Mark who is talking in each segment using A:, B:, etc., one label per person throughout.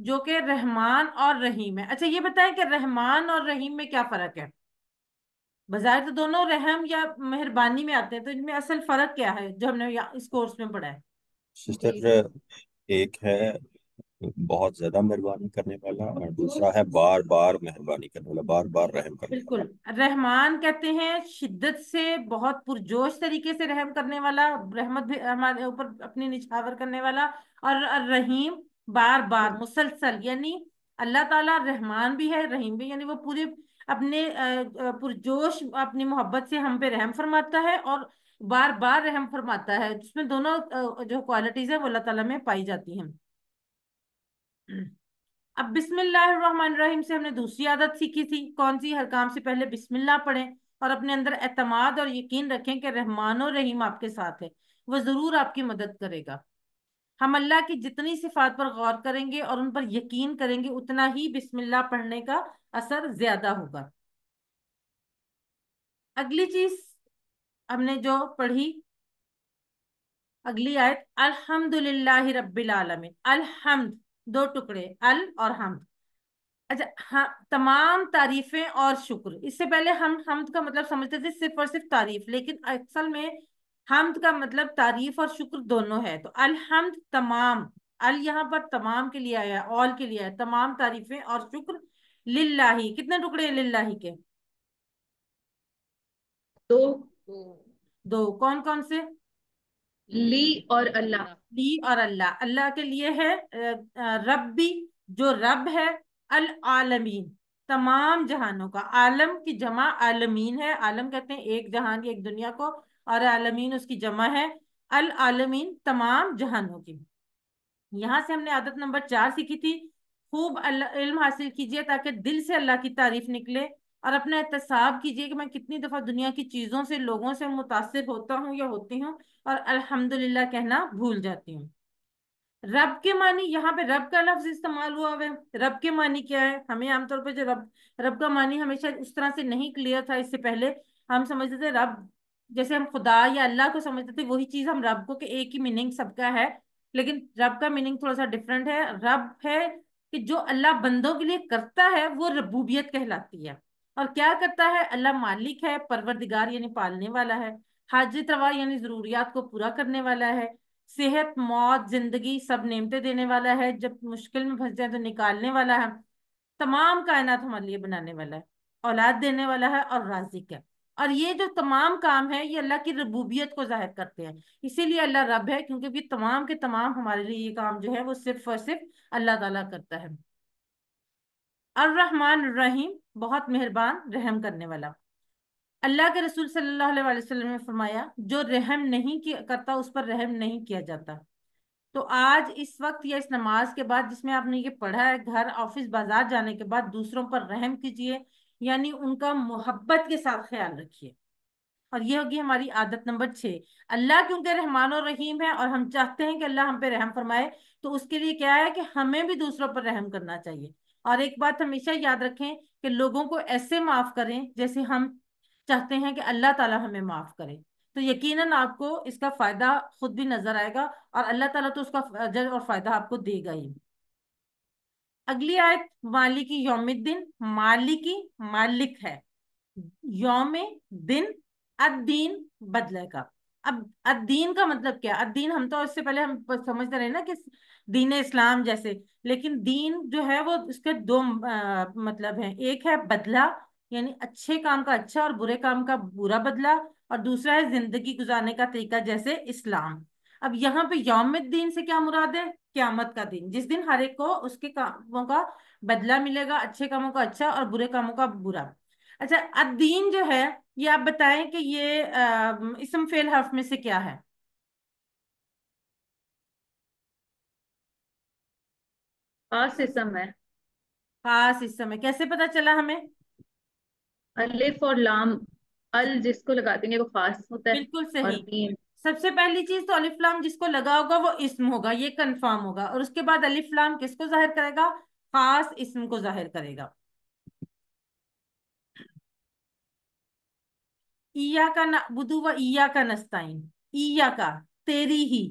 A: جو کہ رحمان اور رحیم ہے. اچھا یہ بتائیں کہ رحمان اور رحیم میں کیا فرق ہے؟ بظاہر تو دونوں رحم یا مہربانی میں آتے ہیں، تو ان میں اصل فرق کیا ہے جو ہم نے اس کورس میں پڑھا ہے؟
B: سسٹر،
C: جی
B: ایک ہے بہت زیادہ مہربانی کرنے والا، اور دوسرا ہے بار بار مہربانی کرنے والا، بار بار رحم کرنے
A: بالکل.
B: والا.
A: رحمان کہتے ہیں شدت سے بہت پرجوش طریقے سے رحم کرنے والا، رحمت بھی ہمارے اوپر اپنی نچھاور کرنے والا. اور رحیم بار بار مسلسل، یعنی اللہ تعالیٰ رحمان بھی ہے رحیم بھی، یعنی وہ پورے اپنے پرجوش اپنی محبت سے ہم پہ رحم فرماتا ہے اور بار بار رحم فرماتا ہے، جس میں دونوں جو کوالٹیز ہیں وہ اللہ تعالیٰ میں پائی جاتی ہیں. اب بسم اللہ الرحمن الرحیم سے ہم نے دوسری عادت سیکھی تھی، کون سی؟ ہر کام سے پہلے بسم اللہ پڑھیں اور اپنے اندر اعتماد اور یقین رکھیں کہ رحمان و رحیم آپ کے ساتھ ہے، وہ ضرور آپ کی مدد کرے گا. ہم اللہ کی جتنی صفات پر غور کریں گے اور ان پر یقین کریں گے اتنا ہی بسم اللہ پڑھنے کا اثر زیادہ ہوگا. اگلی چیز ہم نے جو پڑھی، اگلی آیت، الحمد للہ رب العالمین. الحمد دو ٹکڑے، ال اور حمد. اچھا ہاں، تمام تعریفیں اور شکر. اس سے پہلے ہم حمد کا مطلب سمجھتے تھے صرف اور صرف تعریف، لیکن اصل میں حمد کا مطلب تعریف اور شکر دونوں ہے. تو الحمد تمام، ال یہاں پر تمام کے لیے آیا، all کے لیے آیا، تمام تعریفیں اور شکر. للہ کتنے ٹکڑے ہیں للہ کے؟
C: دو.
A: دو. کون کون سے؟
C: لی اور اللہ.
A: لی اور اللہ. اللہ کے لیے ہے ربی، جو رب ہے، العالمین تمام جہانوں کا. عالم کی جمع عالمین ہے، عالم کہتے ہیں ایک جہان ایک دنیا کو، اور عالمین اس کی جمع ہے. العالمین تمام جہانوں کی. یہاں سے ہم نے عادت نمبر 4 سیکھی تھی، خوب علم حاصل کیجئے تاکہ دل سے اللہ کی تعریف نکلے، اور اپنا احتساب کیجئے کہ میں کتنی دفعہ دنیا کی چیزوں سے لوگوں سے متاثر ہوتا ہوں یا ہوتی ہوں اور الحمدللہ کہنا بھول جاتی ہوں. رب کے معنی، یہاں پہ رب کا لفظ استعمال ہوا ہے. رب کے معنی کیا ہے؟ ہمیں عام طور پہ جو رب کا معنی ہمیشہ اس طرح سے نہیں کلیئر تھا. اس سے پہلے ہم سمجھتے تھے رب جیسے ہم خدا یا اللہ کو سمجھتے تھے، وہی چیز ہم رب کو، کہ ایک ہی میننگ سب کا ہے. لیکن رب کا میننگ تھوڑا سا ڈفرنٹ ہے. رب ہے کہ جو اللہ بندوں کے لیے کرتا ہے وہ ربوبیت کہلاتی ہے. اور کیا کرتا ہے؟ اللہ مالک ہے، پروردگار یعنی پالنے والا ہے، حاجت روا یعنی ضروریات کو پورا کرنے والا ہے، صحت موت زندگی سب نعمتیں دینے والا ہے، جب مشکل میں پھنس جائے تو نکالنے والا ہے، تمام کائنات ہمارے لیے بنانے والا ہے، اولاد دینے والا ہے اور رازق ہے. اور یہ جو تمام کام ہے یہ اللہ کی ربوبیت کو ظاہر کرتے ہیں. اسی لیے اللہ رب ہے، کیونکہ یہ تمام کے تمام ہمارے لیے یہ کام جو ہے وہ صرف اور صرف اللہ تعالیٰ کرتا ہے. الرحمن الرحیم بہت مہربان رحم کرنے والا. اللہ کے رسول صلی اللہ علیہ وسلم نے فرمایا جو رحم نہیں کرتا اس پر رحم نہیں کیا جاتا. تو آج اس وقت یا اس نماز کے بعد جس میں آپ نے یہ پڑھا ہے، گھر آفس بازار جانے کے بعد دوسروں پر رحم کیجئے، یعنی ان کا محبت کے ساتھ خیال رکھیے. اور یہ ہوگی ہماری عادت نمبر 6. اللہ کیونکہ رحمان اور رحیم ہے اور ہم چاہتے ہیں کہ اللہ ہم پہ رحم فرمائے، تو اس کے لیے کیا ہے کہ ہمیں بھی دوسروں پر رحم کرنا چاہیے. اور ایک بات ہمیشہ یاد رکھیں کہ لوگوں کو ایسے معاف کریں جیسے ہم چاہتے ہیں کہ اللہ تعالیٰ ہمیں معاف کرے. تو یقیناً آپ کو اس کا فائدہ خود بھی نظر آئے گا، اور اللہ تعالیٰ تو اس کا اجر اور فائدہ آپ کو دے گا ہی. اگلی آیت، مالکی یوم الدین. مالکی مالک ہے، یوم دن الدین بدلے کا. اب الدین کا مطلب کیا؟ الدین ہم تو اس سے پہلے ہم سمجھتے رہے نا کہ دین اسلام جیسے، لیکن دین جو ہے وہ اس کے دو مطلب ہیں. ایک ہے بدلہ، یعنی اچھے کام کا اچھا اور برے کام کا برا بدلہ، اور دوسرا ہے زندگی گزارنے کا طریقہ جیسے اسلام. اب یہاں پہ یوم الدین سے کیا مراد ہے؟ قیامت کا دن، جس دن ہر ایک کو اس کے کاموں کا بدلہ ملے گا، اچھے کاموں کا اچھا اور برے کاموں کا برا. اچھا الدین جو ہے یہ آپ بتائیں کہ یہ اسم فعل حرف میں سے کیا ہے؟
C: خاص اسم ہے.
A: خاص اسم ہے. کیسے پتا چلا ہمیں؟
C: الف اور لام، ال جس کو لگا دیں گے وہ خاص ہوتا ہے.
A: بالکل
C: اور
A: صحیح.
C: دین.
A: سب سے پہلی چیز تو الف لام جس کو لگا ہوگا وہ اسم ہوگا، یہ کنفرم ہوگا. اور اس کے بعد الف لام کس کو ظاہر کرے گا؟ خاص اسم کو ظاہر کرے گا. ایاکا نعبد و ایاکا نستعین، ایاکا تیری ہی.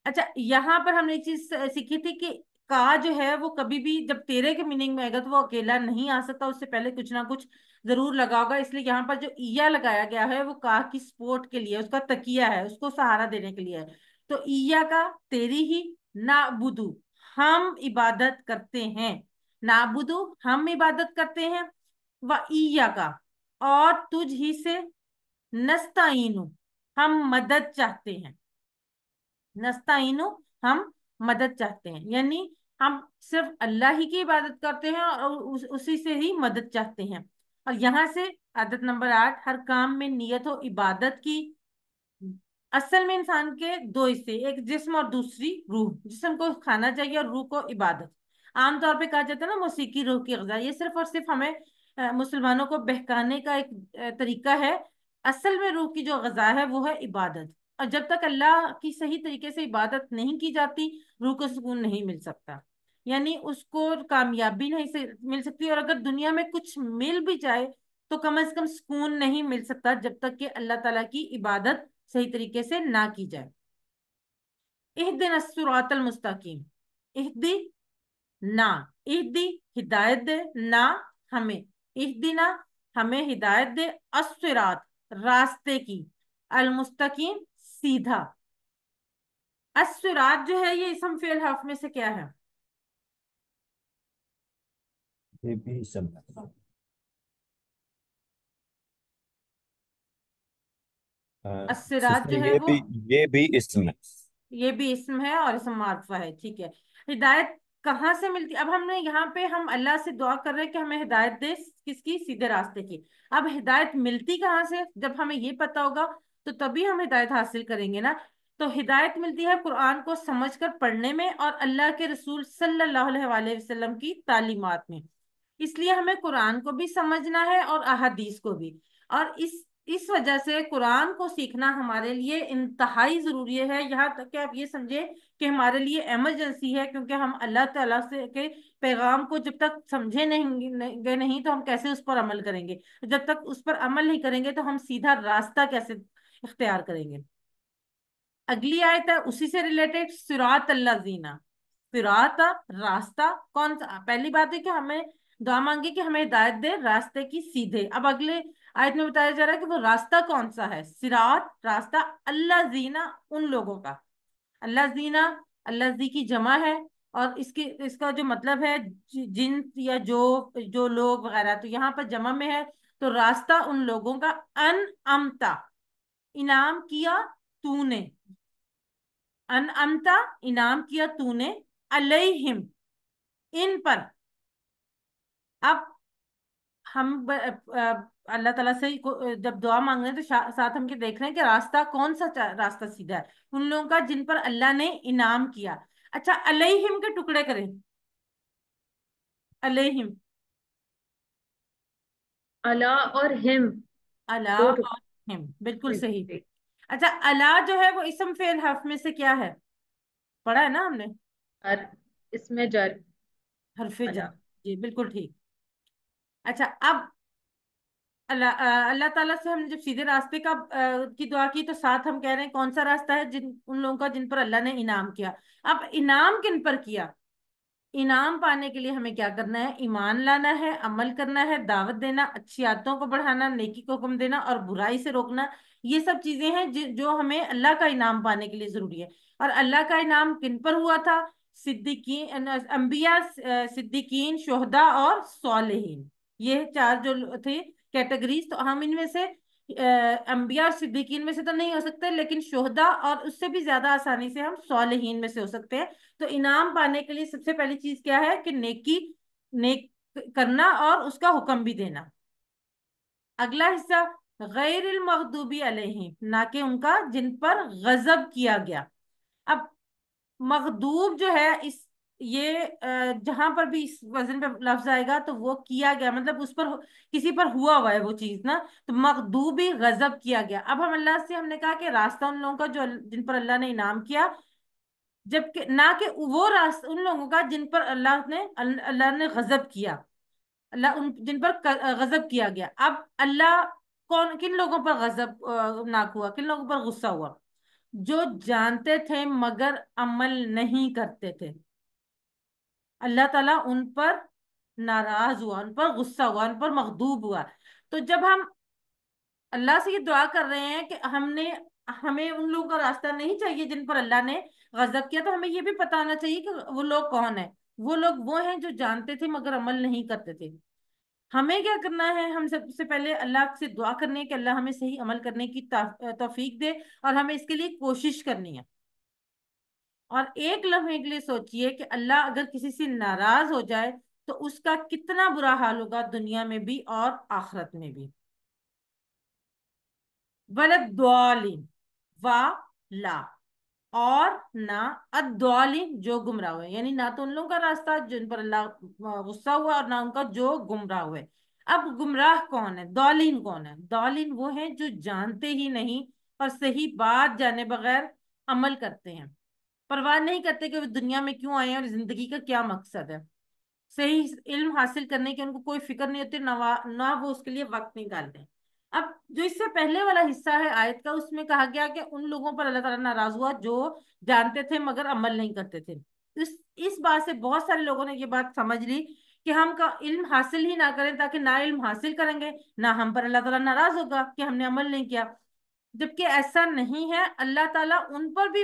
A: اچھا یہاں پر ہم نے ایک چیز سیکھی تھی کہ کا جو ہے وہ کبھی بھی جب تیرے کے میننگ میں آئے گا تو وہ اکیلا نہیں آ سکتا، اس سے پہلے کچھ نہ کچھ ضرور لگا ہوگا. اس لیے یہاں پر جو ایا لگایا گیا ہے وہ کا کی سپورٹ کے لیے، اس کا تکیہ ہے، اس کو سہارا دینے کے لیے ہے. تو ایا کا تیری ہی، نعبدو ہم عبادت کرتے ہیں، نعبدو ہم عبادت کرتے ہیں، و ایا کا اور تجھ ہی سے، نستعینو ہم مدد چاہتے ہیں، نستعینو ہم مدد چاہتے ہیں، یعنی ہم صرف اللہ ہی کی عبادت کرتے ہیں اور اسی سے ہی مدد چاہتے ہیں. اور یہاں سے عادت نمبر 8، ہر کام میں نیت ہو عبادت کی. اصل میں انسان کے دو حصے، ایک جسم اور دوسری روح. جسم کو کھانا چاہیے اور روح کو عبادت. عام طور پہ کہا جاتا ہے نا موسیقی روح کی غذا، یہ صرف اور صرف ہمیں مسلمانوں کو بہکانے کا ایک طریقہ ہے. اصل میں روح کی جو غذا ہے وہ ہے عبادت، اور جب تک اللہ کی صحیح طریقے سے عبادت نہیں کی جاتی روح کو سکون نہیں مل سکتا، یعنی اس کو کامیابی نہیں مل سکتی. اور اگر دنیا میں کچھ مل بھی جائے تو کم از کم سکون نہیں مل سکتا جب تک کہ اللہ تعالیٰ کی عبادت صحیح طریقے سے نہ کی جائے. اہدنا الصراط المستقیم، اہدی نہ، اہدی ہدایت دے، نہ ہمیں، اہدنا ہمیں ہدایت دے، الصراط راستے کی، المستقیم سیدھا. الصراط جو ہے یہ اسم فعل حرف میں سے کیا ہے؟
B: یہ بھی اسم ہے.
A: الصراط
B: سسٹر
A: جو ہے وہ،
B: یہ بھی اسم ہے.
A: یہ بھی اسم ہے اور اسم معرفہ ہے. ٹھیک ہے. ہدایت کہاں سے ملتی؟ اب ہم نے یہاں پہ ہم اللہ سے دعا کر رہے ہیں کہ ہمیں ہدایت دے، کس کی؟ سیدھے راستے کی. اب ہدایت ملتی کہاں سے؟ جب ہمیں یہ پتا ہوگا تو تبھی ہم ہدایت حاصل کریں گے نا. تو ہدایت ملتی ہے قرآن کو سمجھ کر پڑھنے میں اور اللہ کے رسول صلی اللہ علیہ وآلہ وسلم کی تعلیمات میں. اس لیے ہمیں قرآن کو بھی سمجھنا ہے اور احادیث کو بھی. اور اس وجہ سے قرآن کو سیکھنا ہمارے لیے انتہائی ضروری ہے، یہاں تک کہ آپ یہ سمجھے کہ ہمارے لیے ایمرجنسی ہے، کیونکہ ہم اللہ تعالیٰ سے کے پیغام کو جب تک سمجھے گے نہیں تو ہم کیسے اس پر عمل کریں گے؟ جب تک اس پر عمل نہیں کریں گے تو ہم سیدھا راستہ کیسے اختیار کریں گے؟ اگلی آیت ہے اسی سے ریلیٹڈ، صراط اللہ زینا. صراط راستہ کون سا؟ پہلی بات ہے کہ ہمیں دعا مانگی کہ ہمیں ہدایت دے راستے کی سیدھے. اب اگلے آیت میں بتایا جا رہا ہے کہ وہ راستہ کون سا ہے. صراط راستہ، اللہ زینا ان لوگوں کا. اللہ زینا، اللہ زی کی جمع ہے، اور اس کا جو مطلب ہے جن یا جو لوگ وغیرہ، تو یہاں پر جمع میں ہے. تو راستہ ان لوگوں کا، ان امتا انعام کیا تو نے، ان امتا انعام کیا تو نے، علیہم ان پر. اب ہم اللہ تعالیٰ سے جب دعا مانگ رہے ہیں تو ساتھ ہم کے دیکھ رہے ہیں کہ راستہ کون سا راستہ سیدھا ہے؟ ان لوگوں کا جن پر اللہ نے انعام کیا. اچھا، علیہم کے ٹکڑے کریں، علیہم،
C: اللہ اور ہم
A: اللہ
C: دو
A: اور ہم، بالکل صحیح.
C: ٹکڑے.
A: اچھا، اللہ جو ہے وہ اسم فعل حرف میں سے کیا ہے؟ پڑھا ہے نا ہم نے،
C: اور اس میں جر
A: حرف جر.
C: اللہ.
A: جی بالکل ٹھیک. اچھا، اب اللہ تعالیٰ سے ہم نے جب سیدھے راستے کی دعا کی تو ساتھ ہم کہہ رہے ہیں کون سا راستہ ہے؟ ان لوگوں کا جن پر اللہ نے انعام کیا. اب انعام کن پر کیا؟ انعام پانے کے لیے ہمیں کیا کرنا ہے؟ ایمان لانا ہے، عمل کرنا ہے، دعوت دینا، اچھی عادتوں کو بڑھانا، نیکی کو حکم دینا اور برائی سے روکنا. یہ سب چیزیں ہیں جو ہمیں اللہ کا انعام پانے کے لیے ضروری ہے. اور اللہ کا انعام کن پر ہوا تھا؟ صدیقین، انبیاء، صدیقین، شہداء اور صالحین. یہ چار جو تھے کیٹیگریز. تو ہم ان میں سے انبیاء اور صدیقین میں سے تو نہیں ہو سکتے، لیکن شہداء اور اس سے بھی زیادہ آسانی سے ہم صالحین میں سے ہو سکتے ہیں. تو انعام پانے کے لیے سب سے پہلی چیز کیا ہے کہ نیک کرنا اور اس کا حکم بھی دینا. اگلا حصہ، غیر المغضوبی علیہم، نہ کہ ان کا جن پر غضب کیا گیا. اب مغضوب جو ہے یہ جہاں پر بھی اس وزن پہ لفظ آئے گا تو وہ کیا گیا، مطلب اس پر کسی پر ہوا ہے وہ چیز نا. تو مغضوبی غضب کیا گیا. اب اللہ سے ہم نے کہا کہ راستہ ان لوگوں کا جو جن پر اللہ نے انعام کیا، جبکہ نہ کہ وہ راستہ ان لوگوں کا جن پر اللہ نے غضب کیا، جن پر غضب کیا گیا. اب اللہ کن لوگوں پر غضب ناک ہوا، کن لوگوں پر غصہ ہوا؟ جو جانتے تھے مگر عمل نہیں کرتے تھے. اللہ تعالیٰ ان پر ناراض ہوا، ان پر غصہ ہوا، ان پر مغضوب ہوا. تو جب ہم اللہ سے یہ دعا کر رہے ہیں کہ ہمیں ان لوگوں کا راستہ نہیں چاہیے جن پر اللہ نے غضب کیا، تو ہمیں یہ بھی پتا ہونا چاہیے کہ وہ لوگ کون ہیں. وہ لوگ وہ ہیں جو جانتے تھے مگر عمل نہیں کرتے تھے. ہمیں کیا کرنا ہے؟ ہم سب سے پہلے اللہ سے دعا کرنی ہے کہ اللہ ہمیں صحیح عمل کرنے کی توفیق دے، اور ہمیں اس کے لیے کوشش کرنی ہے. اور ایک لمحے کے لیے سوچئے کہ اللہ اگر کسی سے ناراض ہو جائے تو اس کا کتنا برا حال ہوگا دنیا میں بھی اور آخرت میں بھی. ولد و لا، اور نہ الضالین جو گمراہ ہوئے، یعنی نہ تو ان لوگوں کا راستہ جن پر اللہ غصہ ہوا، اور نہ ان کا جو گمراہ ہوئے. اب گمراہ کون ہے؟ ضالین کون ہے؟ ضالین وہ ہیں جو جانتے ہی نہیں اور صحیح بات جانے بغیر عمل کرتے ہیں، پرواہ نہیں کرتے کہ وہ دنیا میں کیوں آئے ہیں اور زندگی کا کیا مقصد ہے. صحیح علم حاصل کرنے کی ان کو کوئی فکر نہیں ہوتی، نہ وہ اس کے لیے وقت نکالتے ہیں. اب جو اس سے پہلے والا حصہ ہے آیت کا، اس میں کہا گیا کہ ان لوگوں پر اللہ تعالیٰ ناراض ہوا جو جانتے تھے مگر عمل نہیں کرتے تھے. اس بات سے بہت سارے لوگوں نے یہ بات سمجھ لی کہ ہم کا علم حاصل ہی نہ کریں، تاکہ نہ علم حاصل کریں گے نہ ہم پر اللہ تعالیٰ ناراض ہوگا کہ ہم نے عمل نہیں کیا. جبکہ ایسا نہیں ہے. اللہ تعالیٰ ان پر بھی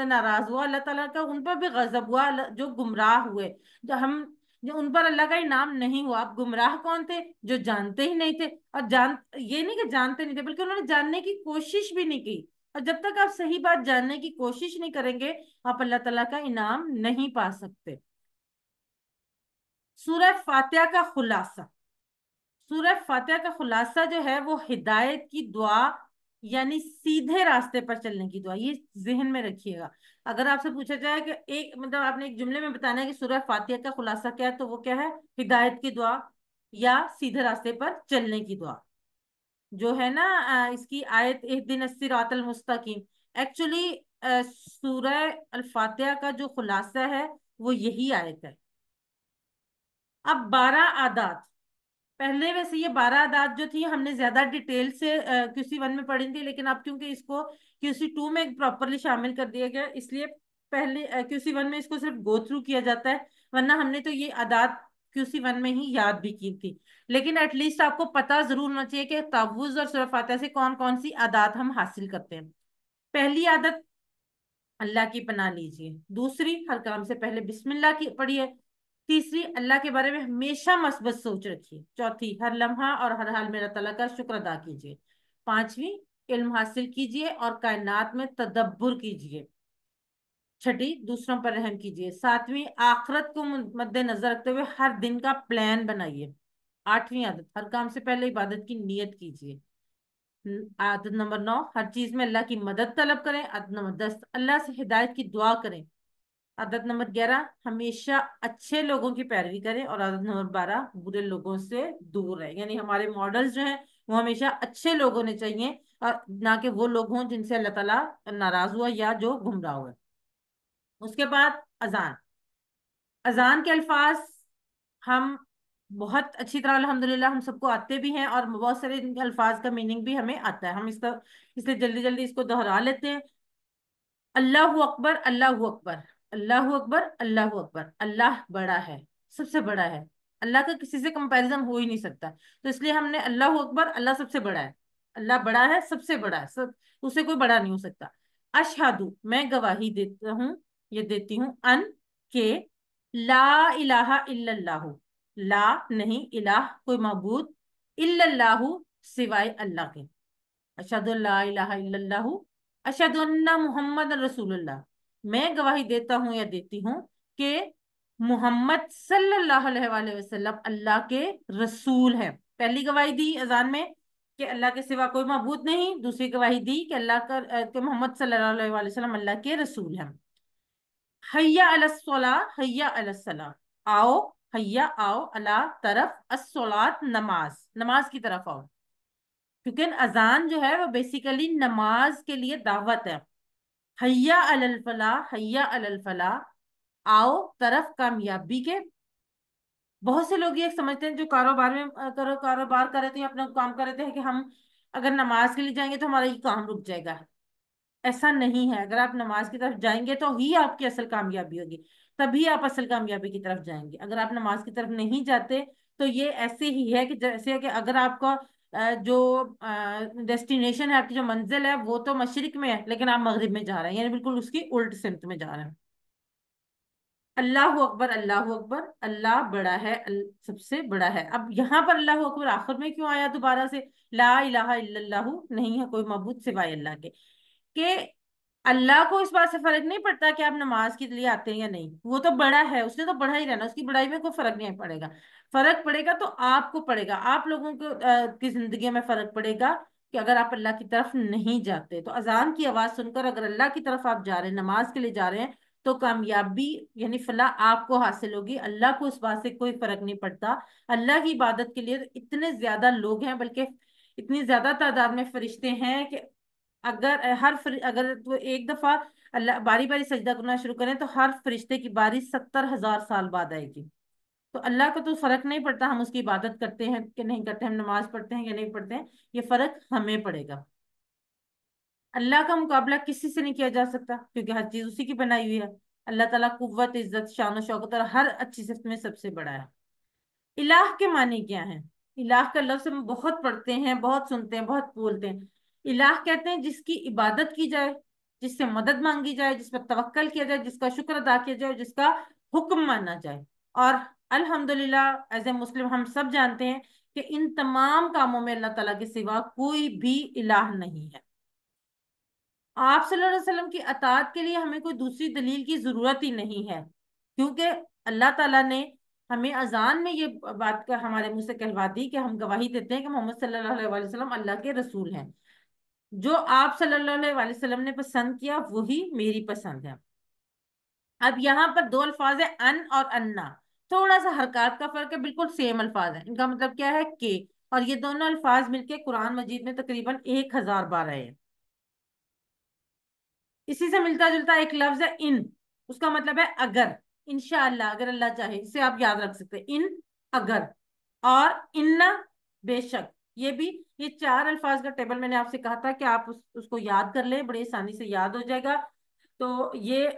A: ناراض ہوا، اللہ تعالیٰ کا ان پر بھی غضب ہوا جو گمراہ ہوئے، جو ان پر اللہ کا انعام نہیں ہوا. اب گمراہ کون تھے؟ جو جانتے ہی نہیں تھے، اور یہ نہیں کہ جانتے نہیں تھے بلکہ انہوں نے جاننے کی کوشش بھی نہیں کی. اور جب تک آپ صحیح بات جاننے کی کوشش نہیں کریں گے آپ اللہ تعالیٰ کا انعام نہیں پا سکتے. سورہ فاتحہ کا خلاصہ. سورہ فاتحہ کا خلاصہ جو ہے وہ ہدایت کی دعا، یعنی سیدھے راستے پر چلنے کی دعا. یہ ذہن میں رکھیے گا. اگر آپ سے پوچھا جائے کہ مطلب آپ نے ایک جملے میں بتانا ہے کہ سورہ فاتحہ کا خلاصہ کیا ہے، تو وہ کیا ہے؟ ہدایت کی دعا یا سیدھے راستے پر چلنے کی دعا. جو ہے نا اس کی آیت اہدنا الصراط المستقیم، ایکچولی سورہ الفاتحہ کا جو خلاصہ ہے وہ یہی آیت ہے. اب 12 عادات. پہلے ویسے یہ 12 عادات جو تھی ہم نے زیادہ ڈیٹیل سے QC1 میں پڑھی تھی، لیکن اب کیونکہ اس کو QC2 میں پراپرلی شامل کر دیا گیا، اس لیے پہلے QC1 میں اس کو صرف گو تھرو کیا جاتا ہے، ورنہ ہم نے تو یہ عادات QC1 میں ہی یاد بھی کی تھی. لیکن ایٹ لیسٹ آپ کو پتا ضرور ہونا چاہیے کہ تعوذ اور سورہ فاتحہ سے کون کون سی عادات ہم حاصل کرتے ہیں. پہلی عادت، اللہ کی پناہ لیجیے. دوسری، ہر کام سے پہلے بسم اللہ کی پڑھیے. تیسری، اللہ کے بارے میں ہمیشہ مثبت سوچ رکھیے. چوتھی، ہر لمحہ اور ہر حال میں اللہ تعالیٰ کا شکر ادا کیجیے. پانچویں، علم حاصل کیجیے اور کائنات میں تدبر کیجیے. چھٹی، دوسروں پر رحم کیجیے. ساتویں، آخرت کو مد نظر رکھتے ہوئے ہر دن کا پلان بنائیے. آٹھویں عادت، ہر کام سے پہلے عبادت کی نیت کیجیے. عادت نمبر 9، ہر چیز میں اللہ کی مدد طلب کریں. عادت نمبر 10، اللہ سے ہدایت کی دعا کریں. عادت نمبر 11، ہمیشہ اچھے لوگوں کی پیروی کریں. اور عادت نمبر 12، برے لوگوں سے دور رہیں. یعنی ہمارے ماڈلز جو ہیں وہ ہمیشہ اچھے لوگ ہونے چاہیے، اور نہ کہ وہ لوگ ہوں جن سے اللہ تعالیٰ ناراض ہوا یا جو گمراہ ہوئے. اس کے بعد اذان. اذان کے الفاظ ہم بہت اچھی طرح الحمدللہ ہم سب کو آتے بھی ہیں، اور بہت سارے ان کے الفاظ کا میننگ بھی ہمیں آتا ہے. ہم اس لیے جلدی جلدی اس کو دہرا لیتے ہیں. اللہ اکبر، اللہ اکبر، اللہ اکبر، اللہ اکبر. اللہ بڑا ہے، سب سے بڑا ہے. اللہ کا کسی سے کمپیریزن ہو ہی نہیں سکتا. تو اس لیے ہم نے اللہ اکبر، اللہ سب سے بڑا ہے، اللہ بڑا ہے، سب سے بڑا ہے، اسے کوئی بڑا نہیں ہو سکتا. اشہدو، میں گواہی دیتا ہوں، یہ دیتی ہوں، ان کہ لا الہ الا اللہ، لا نہیں، الہ کوئی معبود، الا اللہ سوائے اللہ کے. اشہد لا الہ الا اللہ، اشہد ان محمد رسول اللہ، میں گواہی دیتا ہوں یا دیتی ہوں کہ محمد صلی اللہ علیہ وآلہ وسلم اللہ کے رسول ہے. پہلی گواہی دی اذان میں کہ اللہ کے سوا کوئی معبود نہیں. دوسری گواہی دی کہ کہ محمد صلی اللہ علیہ وآلہ وسلم اللہ کے رسول ہیں. حیا علی الصلاۃ، حیا علی الصلاۃ، آؤ، حیا آؤ، اللہ طرف، الصلاۃ نماز، نماز کی طرف آؤ. کیونکہ اذان جو ہے وہ بیسیکلی نماز کے لیے دعوت ہے. حیا علی الفلاح، حیا علی الفلاح، آؤ طرف کامیابی کے. بہت سے لوگ یہ سمجھتے ہیں جو کاروبار میں کاروبار کر رہے تھے، اپنا کام کر رہے تھے، کہ ہم اگر نماز کے لیے جائیں گے تو ہمارا یہ کام رک جائے گا. ایسا نہیں ہے. اگر آپ نماز کی طرف جائیں گے تو ہی آپ کی اصل کامیابی ہوگی، تبھی آپ اصل کامیابی کی طرف جائیں گے. اگر آپ نماز کی طرف نہیں جاتے تو یہ ایسے ہی ہے کہ جیسے کہ اگر آپ کا جو ڈیسٹینیشن ہے، آپ کی جو منزل ہے وہ تو مشرق میں ہے لیکن آپ مغرب میں جا رہے ہیں، یعنی بالکل اس کی الٹ سمت میں جا رہے ہیں. اللہ اکبر، اللہ اکبر، اللہ بڑا ہے، سب سے بڑا ہے. اب یہاں پر اللہ اکبر آخر میں کیوں آیا دوبارہ سے؟ لا الہ الا اللہ، نہیں ہے کوئی معبود سوائے اللہ کے. کہ اللہ کو اس بات سے فرق نہیں پڑتا کہ آپ نماز کے لیے آتے ہیں یا نہیں، وہ تو بڑا ہے، اس نے تو بڑا ہی رہنا، اس کی بڑائی میں کوئی فرق نہیں پڑے گا. فرق پڑے گا تو آپ کو پڑے گا، آپ لوگوں کو کی زندگی میں فرق پڑے گا کہ اگر آپ اللہ کی طرف نہیں جاتے. تو اذان کی آواز سن کر اگر اللہ کی طرف آپ جا رہے ہیں، نماز کے لیے جا رہے ہیں، تو کامیابی یعنی فلاح آپ کو حاصل ہوگی. اللہ کو اس بات سے کوئی فرق نہیں پڑتا. اللہ کی عبادت کے لیے اتنے زیادہ لوگ ہیں، بلکہ اتنی زیادہ تعداد میں فرشتے ہیں کہ اگر وہ ایک دفعہ اللہ باری باری سجدہ کرنا شروع کریں تو ہر فرشتے کی باری 70,000 سال بعد آئے گی. تو اللہ کو تو فرق نہیں پڑتا ہم اس کی عبادت کرتے ہیں کہ نہیں کرتے، ہم نماز پڑھتے ہیں یا نہیں پڑھتے ہیں، یہ فرق ہمیں پڑے گا. اللہ کا مقابلہ کسی سے نہیں کیا جا سکتا کیونکہ ہر چیز اسی کی بنائی ہوئی ہے. اللہ تعالیٰ قوت، عزت، شان و شوکت اور ہر اچھی صفت میں سب سے بڑا ہے. الہ کے معنی کیا ہیں؟ الہ کا لفظ ہم بہت پڑھتے ہیں، بہت سنتے ہیں، بہت بولتے ہیں. الہ کہتے ہیں جس کی عبادت کی جائے، جس سے مدد مانگی جائے، جس پر توکل کیا جائے، جس کا شکر ادا کیا جائے، جس کا حکم مانا جائے. اور الحمدللہ ایز اے مسلم ہم سب جانتے ہیں کہ ان تمام کاموں میں اللہ تعالیٰ کے سوا کوئی بھی الہ نہیں ہے. آپ صلی اللہ علیہ وسلم کی اطاعت کے لیے ہمیں کوئی دوسری دلیل کی ضرورت ہی نہیں ہے، کیونکہ اللہ تعالیٰ نے ہمیں اذان میں یہ بات کا ہمارے منہ سے کہلوا دی کہ ہم گواہی دیتے ہیں کہ محمد صلی اللہ علیہ وسلم اللہ کے رسول ہیں. جو آپ صلی اللہ علیہ وسلم نے پسند کیا وہی میری پسند ہے. اب یہاں پر دو الفاظ ہیں، ان اور انا، تھوڑا سا حرکات کا فرق ہے، بالکل سیم الفاظ ہیں. ان کا مطلب کیا ہے کہ، اور یہ دونوں الفاظ مل کے قرآن مجید میں تقریباً 1,000 بار آئے ہیں. اسی سے ملتا جلتا ایک لفظ ہے ان، اس کا مطلب ہے اگر، انشاءاللہ، اگر اللہ چاہے. اسے آپ یاد رکھ سکتے ہیں، ان اگر، اور ان بے شک. یہ 4 الفاظ کا ٹیبل میں نے آپ سے کہا تھا کہ آپ اس کو یاد کر لیں، بڑی آسانی سے یاد ہو جائے گا. تو یہ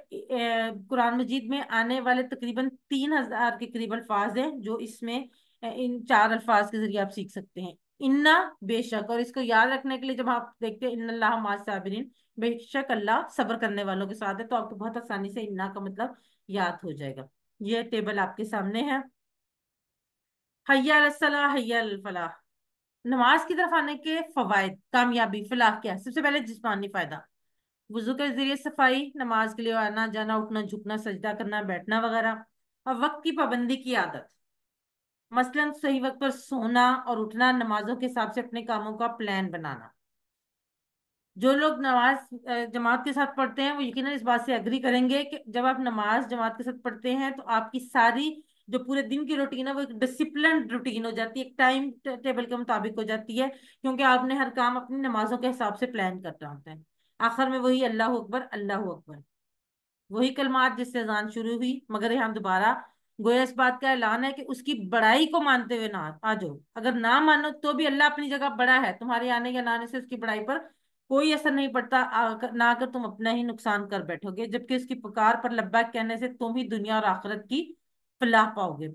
A: قرآن مجید میں آنے والے تقریباً 3,000 کے قریب الفاظ ہیں جو اس میں ان 4 الفاظ کے ذریعے آپ سیکھ سکتے ہیں. انا بے شک، اور اس کو یاد رکھنے کے لیے جب آپ دیکھتے ہیں ان اللہ مع الصابرین، بے شک اللہ صبر کرنے والوں کے ساتھ ہے، تو آپ کو بہت آسانی سے انا کا مطلب یاد ہو جائے گا. یہ ٹیبل آپ کے سامنے ہے. حی علی الصلاح، حی علی الفلاح. نماز کی طرف آنے کے فوائد، کامیابی، فلاح کیا ہے؟ سب سے پہلے جسمانی فائدہ، وضو کے ذریعے صفائی، نماز کے لیے آنا جانا، اٹھنا جھکنا، سجدہ کرنا، بیٹھنا وغیرہ. اور وقت کی پابندی کی عادت، مثلاً صحیح وقت پر سونا اور اٹھنا، نمازوں کے حساب سے اپنے کاموں کا پلان بنانا. جو لوگ نماز جماعت کے ساتھ پڑھتے ہیں وہ یقیناً اس بات سے اگری کریں گے کہ جب آپ نماز جماعت کے ساتھ پڑھتے ہیں تو آپ کی ساری جو پورے دن کی روٹین ہے وہ ایک ڈسپلنڈ روٹین ہو جاتی ہے، ایک ٹائم ٹیبل کے مطابق ہو جاتی ہے، کیونکہ آپ نے ہر کام اپنی نمازوں کے حساب سے پلان کرنا ہوتا ہے. آخر میں وہی اللہ اکبر، اللہ اکبر، وہی کلمات جس سے اذان شروع ہوئی، مگر یہاں دوبارہ گویا اس بات کا اعلان ہے کہ اس کی بڑائی کو مانتے ہوئے نہ آ جاؤ. اگر نہ مانو تو بھی اللہ اپنی جگہ بڑا ہے، تمہارے آنے یا نہ آنے سے اس کی بڑائی پر کوئی اثر نہیں پڑتا، نہ کر تم اپنا ہی نقصان کر بیٹھو گے، جبکہ اس کی پکار پر لبیک کہنے سے تم ہی دنیا اور آخرت کی فلاح پاؤ گے.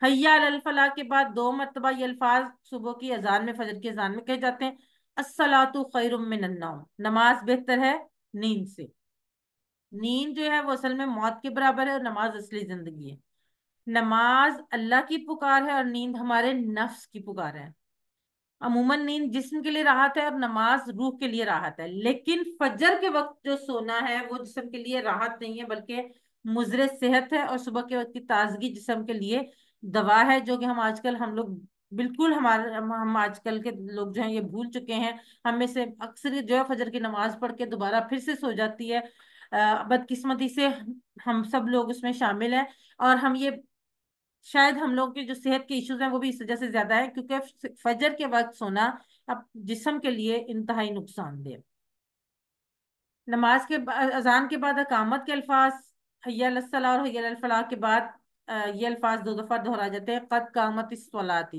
A: حی علی الفلاح کے بعد 2 مرتبہ یہ الفاظ صبح کی اذان میں، فجر کی اذان میں کہے جاتے ہیں، الصلاۃ خیر من النوم، نماز بہتر ہے نیند سے. نیند جو ہے وہ اصل میں موت کے برابر ہے اور نماز اصلی زندگی ہے. نماز اللہ کی پکار ہے اور نیند ہمارے نفس کی پکار ہے. عموماً نیند جسم کے لیے راحت ہے اور نماز روح کے لیے راحت ہے، لیکن فجر کے وقت جو سونا ہے وہ جسم کے لیے راحت نہیں ہے بلکہ مضر صحت ہے، اور صبح کے وقت کی تازگی جسم کے لیے دوا ہے، جو کہ ہم لوگ بالکل، ہم آج کل کے لوگ جو ہیں یہ بھول چکے ہیں. ہم میں سے اکثر جو ہے فجر کی نماز پڑھ کے دوبارہ پھر سے سو جاتی ہے. بدقسمتی سے ہم سب لوگ اس میں شامل ہیں، اور شاید ہم لوگ کے جو صحت کے ایشوز ہیں وہ بھی اس وجہ سے زیادہ ہے کیونکہ فجر کے وقت سونا اب جسم کے لیے انتہائی نقصان دہ. نماز کے اذان کے بعد اقامت کے الفاظ، حی علی الصلاۃ اور حی علی الفلاح کے بعد یہ الفاظ 2 دفعہ دہرا جاتے ہیں، قد قامت الصلاۃ،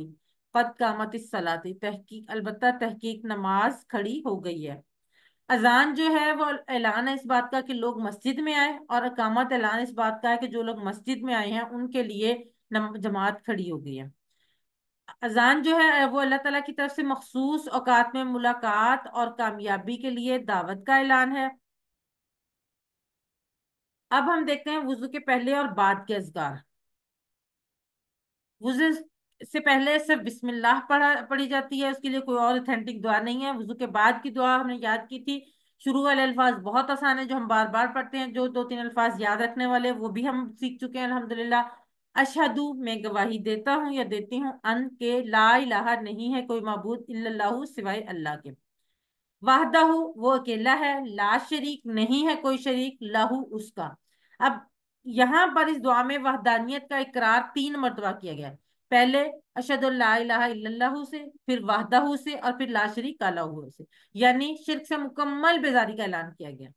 A: قد قامت الصلاۃ، تحقیق، البتہ تحقیق نماز کھڑی ہو گئی ہے. اذان جو ہے وہ اعلان ہے اس بات کا کہ لوگ مسجد میں آئے، اور اقامت اعلان اس بات کا ہے کہ جو لوگ مسجد میں آئے ہیں ان کے لیے جماعت کھڑی ہو گئی ہے۔ اذان جو ہے وہ اللہ تعالیٰ کی طرف سے مخصوص اوقات میں ملاقات اور کامیابی کے لیے دعوت کا اعلان ہے۔ اب ہم دیکھتے ہیں وضو کے پہلے اور بعد کے اذکار۔ وضو سے پہلے صرف بسم اللہ پڑھی جاتی ہے، اس کے لیے کوئی اور اتھینٹک دعا نہیں ہے۔ وضو کے بعد کی دعا ہم نے یاد کی تھی، شروع والے الفاظ بہت آسان ہیں جو ہم بار بار پڑھتے ہیں، جو 2-3 الفاظ یاد رکھنے والے وہ بھی ہم سیکھ چکے ہیں الحمدللہ۔ اشہدو، میں گواہی دیتا ہوں یا دیتی ہوں، ان کے لا الہ، نہیں ہے کوئی معبود، الا اللہ، سوائے اللہ کے، وحدہ، وہ اکیلا ہے، لا شریک، نہیں ہے کوئی شریک، لہو، اس کا۔ اب یہاں پر اس دعا میں وحدانیت کا اقرار 3 مرتبہ کیا گیا ہے، پہلے اشہد لا الہ الا اللہ سے، پھر وحدہ سے، اور پھر لا شریک لہ سے، یعنی شرک سے مکمل بیزاری کا اعلان کیا گیا۔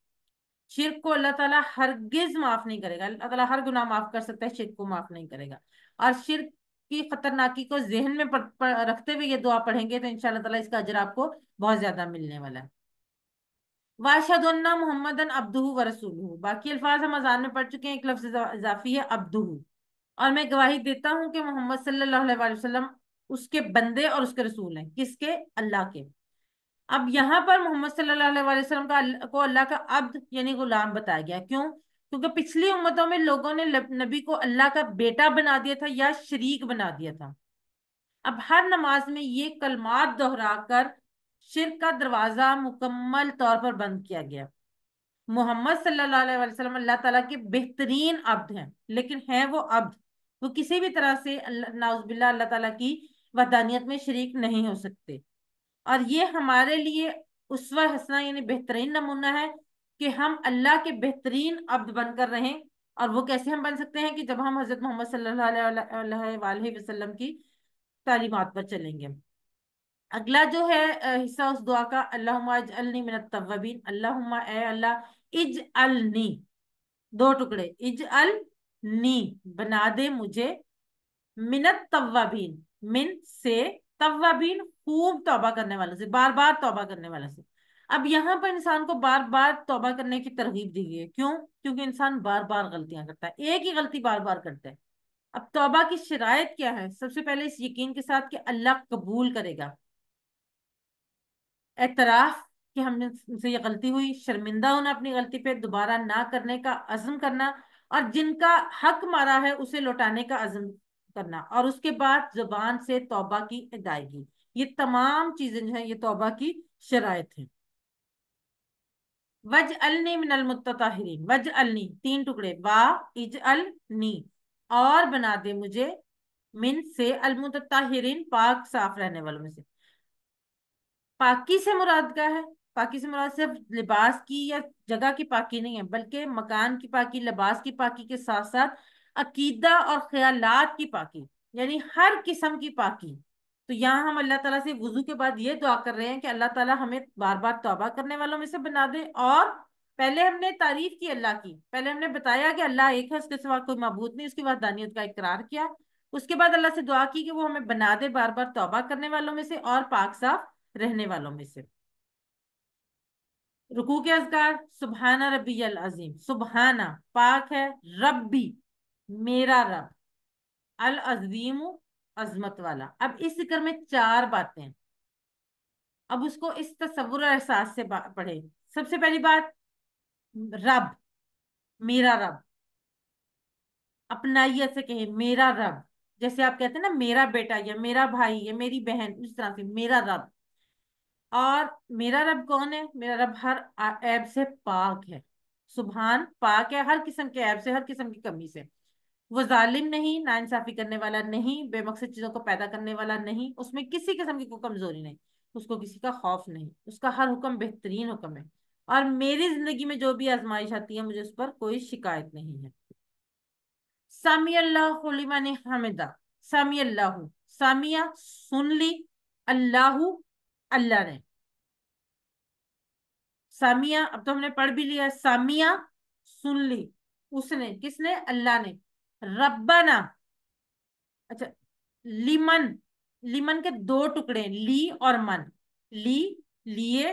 A: شرک کو اللہ تعالیٰ ہرگز معاف نہیں کرے گا، اللہ تعالیٰ ہر گناہ معاف کر سکتا ہے، شرک کو معاف نہیں کرے گا۔ اور شرک کی خطرناکی کو ذہن میں رکھتے ہوئے یہ دعا پڑھیں گے تو انشاءاللہ تعالیٰ اس کا اجر آپ کو بہت زیادہ ملنے والا ہے۔ واشہد ان محمدن عبدہ ورسولہ، باقی الفاظ ہم اذان میں پڑھ چکے ہیں، ایک لفظ اضافی ہے عبدہ، اور میں گواہی دیتا ہوں کہ محمد صلی اللہ علیہ وسلم اس کے بندے اور اس کے رسول ہیں، کس کے؟ اللہ کے۔ اب یہاں پر محمد صلی اللہ علیہ وسلم کو اللہ کا عبد یعنی غلام بتایا گیا، کیوں؟ کیونکہ پچھلی امتوں میں لوگوں نے نبی کو اللہ کا بیٹا بنا دیا تھا یا شریک بنا دیا تھا۔ اب ہر نماز میں یہ کلمات دہرا کر شرک کا دروازہ مکمل طور پر بند کیا گیا۔ محمد صلی اللہ علیہ وسلم اللہ تعالیٰ کے بہترین عبد ہیں، لیکن ہیں وہ عبد، وہ کسی بھی طرح سے نعوذ باللہ اللہ تعالیٰ کی وحدانیت میں شریک نہیں ہو سکتے۔ اور یہ ہمارے لیے اسوہ حسنہ یعنی بہترین نمونہ ہے کہ ہم اللہ کے بہترین عبد بن کر رہیں۔ اور وہ کیسے ہم بن سکتے ہیں؟ کہ جب ہم حضرت محمد صلی اللہ علیہ وآلہ وسلم کی تعلیمات پر چلیں گے۔ اگلا جو ہے حصہ اس دعا کا، اللہم اجعلنی من التوابین، اللہم اے اللہ اجعلنی، 2 ٹکڑے، اجعلنی، بنا دے مجھے، من التوابین، من سے، توابین، خوب توبہ کرنے والوں سے، بار بار توبہ کرنے والوں سے۔ اب یہاں پر انسان کو بار بار توبہ کرنے کی ترغیب دی گئی ہے، کیوں؟ کیونکہ انسان بار بار غلطیاں کرتا ہے، ایک ہی غلطی بار بار کرتا ہے۔ اب توبہ کی شرائط کیا ہے؟ سب سے پہلے اس یقین کے ساتھ کہ اللہ قبول کرے گا، اعتراف کہ ہم نے سے یہ غلطی ہوئی، شرمندہ ہونا اپنی غلطی پہ، دوبارہ نہ کرنے کا عزم کرنا، اور جن کا حق مارا ہے اسے لوٹانے کا عزم کرنا، اور اس کے بعد زبان سے توبہ کی ادائیگی۔ یہ تمام چیزیں جو ہیں یہ توبہ کی شرائط ہیں۔ وجعلنی من المتطہرین، وجعلنی 3 ٹکڑے، وا، اجعلنی، اور بنا دے مجھے، من سے، المتطہرین، پاک صاف رہنے والوں میں سے۔ پاکی سے مراد کیا ہے؟ پاکی سے مراد صرف لباس کی یا جگہ کی پاکی نہیں ہے، بلکہ مکان کی پاکی، لباس کی پاکی کے ساتھ ساتھ عقیدہ اور خیالات کی پاکی، یعنی ہر قسم کی پاکی۔ تو یہاں ہم اللہ تعالیٰ سے وضو کے بعد یہ دعا کر رہے ہیں کہ اللہ تعالیٰ ہمیں بار بار توبہ کرنے والوں میں سے بنا دے، اور پہلے ہم نے تعریف کی اللہ کی، پہلے ہم نے بتایا کہ اللہ ایک ہے، اس کے سوا کوئی معبود نہیں، اس کی وحدانیت کا اقرار کیا، اس کے بعد اللہ سے دعا کی کہ وہ ہمیں بنا دے بار بار توبہ کرنے والوں میں سے اور پاک صاف رہنے والوں میں سے۔ رکوع کے اذکار، سبحان ربی العظیم، سبحانہ پاک ہے، ربی میرا رب، العظیم عظمت والا۔ اب اس ذکر میں 4 باتیں ہیں، اب اس کو اس تصور اور احساس سے پڑھے۔ سب سے پہلی بات، رب، میرا رب، اپنائیت سے کہیں میرا رب، جیسے آپ کہتے ہیں نا میرا بیٹا یا میرا بھائی یا میری بہن، اس طرح سے میرا رب۔ اور میرا رب کون ہے؟ میرا رب ہر عیب سے پاک ہے، سبحان، پاک ہے ہر قسم کے عیب سے، ہر قسم کی کمی سے۔ وہ ظالم نہیں، ناانصافی کرنے والا نہیں، بے مقصد چیزوں کو پیدا کرنے والا نہیں، اس میں کسی قسم کی کوئی کمزوری نہیں، اس کو کسی کا خوف نہیں، اس کا ہر حکم بہترین حکم ہے، اور میری زندگی میں جو بھی آزمائش آتی ہے مجھے اس پر کوئی شکایت نہیں ہے۔ سامی اللہ لمن حمدہ، سامی اللہ، سامیہ سن لی، اللہ اللہ نے، سامیہ اب تو ہم نے پڑھ بھی لیا، سامیہ سن لی، اس نے، کس نے؟ اللہ نے، ربنا، اچھا، لیمن، لیمن کے 2 ٹکڑے، لی اور من، لی لیے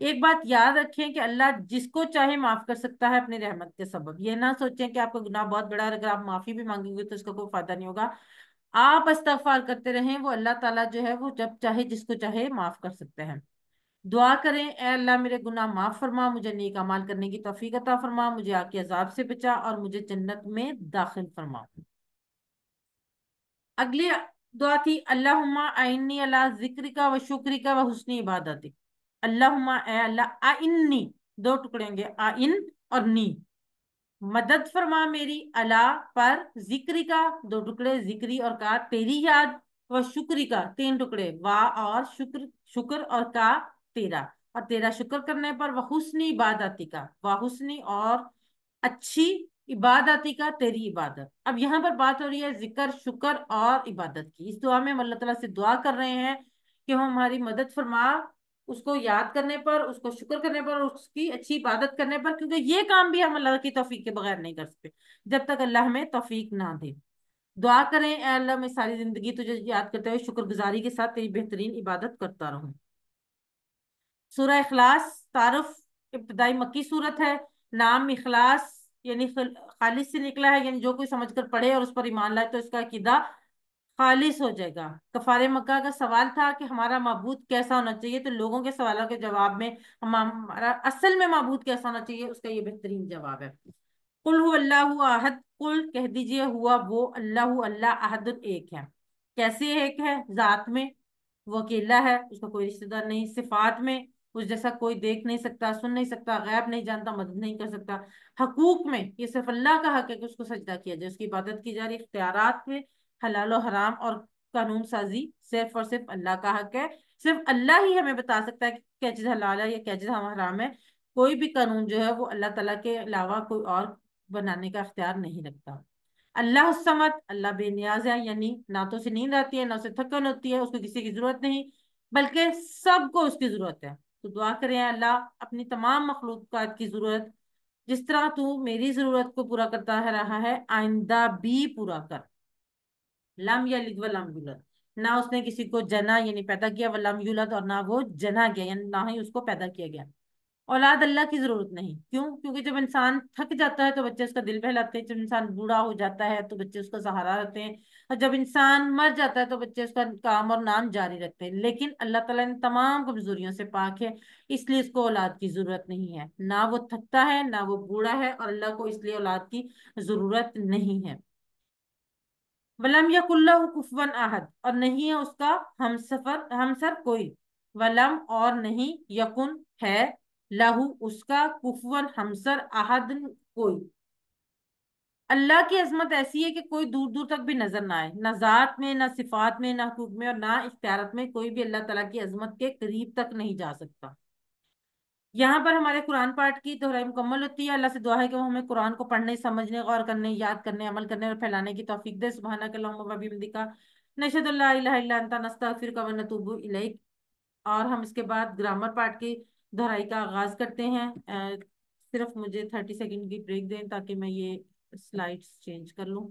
A: ایک بات یاد رکھیں کہ اللہ جس کو چاہے معاف کر سکتا ہے اپنی رحمت کے سبب. یہ نہ سوچیں کہ آپ کا گناہ بہت بڑا ہے، اگر آپ معافی بھی مانگیں گے تو اس کا کوئی فائدہ نہیں ہوگا. آپ استغفار کرتے رہیں، وہ اللہ تعالیٰ جو ہے وہ جب چاہے جس کو چاہے معاف کر سکتے ہیں. دعا کریں، اے اللہ میرے گناہ معاف فرما، مجھے نیک اعمال کرنے کی توفیق عطا فرما، مجھے آگ کے عذاب سے بچا اور مجھے جنت میں داخل فرما. اگلی دعا تھی اللہم اعنی علی ذکرک و شکرک و حسن عبادتک. اللہم اے اللہ، اعنی دو ٹکڑے ہوں گے، اعن اور نی، مدد فرما میری، اللہ پر، ذکری کا دو ٹکڑے، ذکری اور کا تیری یاد، و شکری کا تین ٹکڑے، وا اور شکر، شکر اور کا تیرا، اور تیرا شکر کرنے پر، وہ حسنی عبادتی کا، وہ حسنی اور اچھی عبادتی کا تیری عبادت. اب یہاں پر بات ہو رہی ہے ذکر، شکر اور عبادت کی. اس دعا میں ہم اللہ تعالیٰ سے دعا کر رہے ہیں کہ وہ ہماری مدد فرما اس کو یاد کرنے پر، اس کو شکر کرنے پر، اس کی اچھی عبادت کرنے پر، کیونکہ یہ کام بھی ہم اللہ کی توفیق کے بغیر نہیں کر سکتے جب تک اللہ ہمیں توفیق نہ دے. دعا کریں اے اللہ میں ساری زندگی تجھے یاد کرتے ہوئے شکر گزاری کے ساتھ تیری بہترین عبادت کرتا رہوں. سورہ اخلاص تعارف، ابتدائی مکی صورت ہے. نام اخلاص یعنی خالص سے نکلا ہے، یعنی جو کوئی سمجھ کر پڑھے اور اس پر ایمان لائے تو اس کا عقیدہ خالص ہو جائے گا. کفار مکہ کا سوال تھا کہ ہمارا معبود کیسا ہونا چاہیے، تو لوگوں کے سوالوں کے جواب میں ہمارا اصل میں معبود کیسا ہونا چاہیے اس کا یہ بہترین جواب ہے. قل هو اللہ احد، قل کہہ دیجئے ہوا وہ اللہ، اللہ احد ایک ہے. کیسے ایک ہے؟ ذات میں وہ اکیلا ہے، اس کا کوئی رشتہ دار نہیں. صفات میں اس جیسا کوئی دیکھ نہیں سکتا، سن نہیں سکتا، غیب نہیں جانتا، مدد نہیں کر سکتا. حقوق میں یہ صرف اللہ کا حق ہے کہ اس کو سجدہ کیا جائے، اس کی عبادت کی جا رہی. اختیارات میں حلال و حرام اور قانون سازی صرف اور صرف اللہ کا حق ہے. صرف اللہ ہی ہمیں بتا سکتا ہے کہ کیا چیز حلال ہے یا کیا چیز حرام ہے. کوئی بھی قانون جو ہے وہ اللہ تعالیٰ کے علاوہ کوئی اور بنانے کا اختیار نہیں رکھتا. اللہ الصمد، اللہ بے نیاز ہے، یعنی نہ تو اسے نیند آتی ہے نہ اسے تھکن ہوتی ہے، اس کو کسی کی ضرورت نہیں بلکہ سب کو اس کی ضرورت ہے. تو دعا کریں اللہ اپنی تمام مخلوقات کی ضرورت جس طرح تو میری ضرورت کو پورا کرتا ہے رہا ہے آئندہ بھی پورا کر. لم یلد ولم یولد، نہ اس نے کسی کو جنا یعنی پیدا کیا، ولم یولد اور نہ وہ جنا گیا یعنی نہ ہی اس کو پیدا کیا گیا. اولاد اللہ کی ضرورت نہیں. کیوں؟ کیونکہ جب انسان تھک جاتا ہے تو بچے اس کا دل بہلاتے ہیں، جب انسان بوڑھا ہو جاتا ہے تو بچے اس کا سہارا رہتے ہیں، اور جب انسان مر جاتا ہے تو بچے اس کا کام اور نام جاری رکھتے ہیں. لیکن اللہ تعالیٰ نے تمام کمزوریوں سے پاک ہے، اس لیے اس کو اولاد کی ضرورت نہیں ہے. نہ وہ تھکتا ہے نہ وہ بوڑھا ہے، اور اللہ کو اس لیے اولاد کی ضرورت نہیں ہے. ولم یکن لہ کفوا احد، اور نہیں ہے اس کا ہمسر کوئی. ولم اور نہیں، یکن ہے، لہو اس کا، کفوا ہمسر، احد کوئی. اللہ کی عظمت ایسی ہے کہ کوئی دور دور تک بھی نظر نہ آئے، نہ ذات میں نہ صفات میں نہ حقوق میں اور نہ اختیارات میں کوئی بھی اللہ تعالیٰ کی عظمت کے قریب تک نہیں جا سکتا. یہاں پر ہمارے قرآن پاٹ کی دہرائی مکمل ہوتی ہے. اللہ سے دعا ہے کہ وہ ہمیں قرآن کو پڑھنے، سمجھنے، غور کرنے، یاد کرنے، عمل کرنے اور پھیلانے کی توفیق دے. سبحانک اللہم و بحمدک، نشہد ان لا الہ الا انت، نستغفرک و نتوب الیک. اور ہم اس کے بعد گرامر پارٹ کی دہرائی کا آغاز کرتے ہیں. صرف مجھے 30 سیکنڈ کی بریک دیں تاکہ میں یہ سلائڈس چینج کر لوں.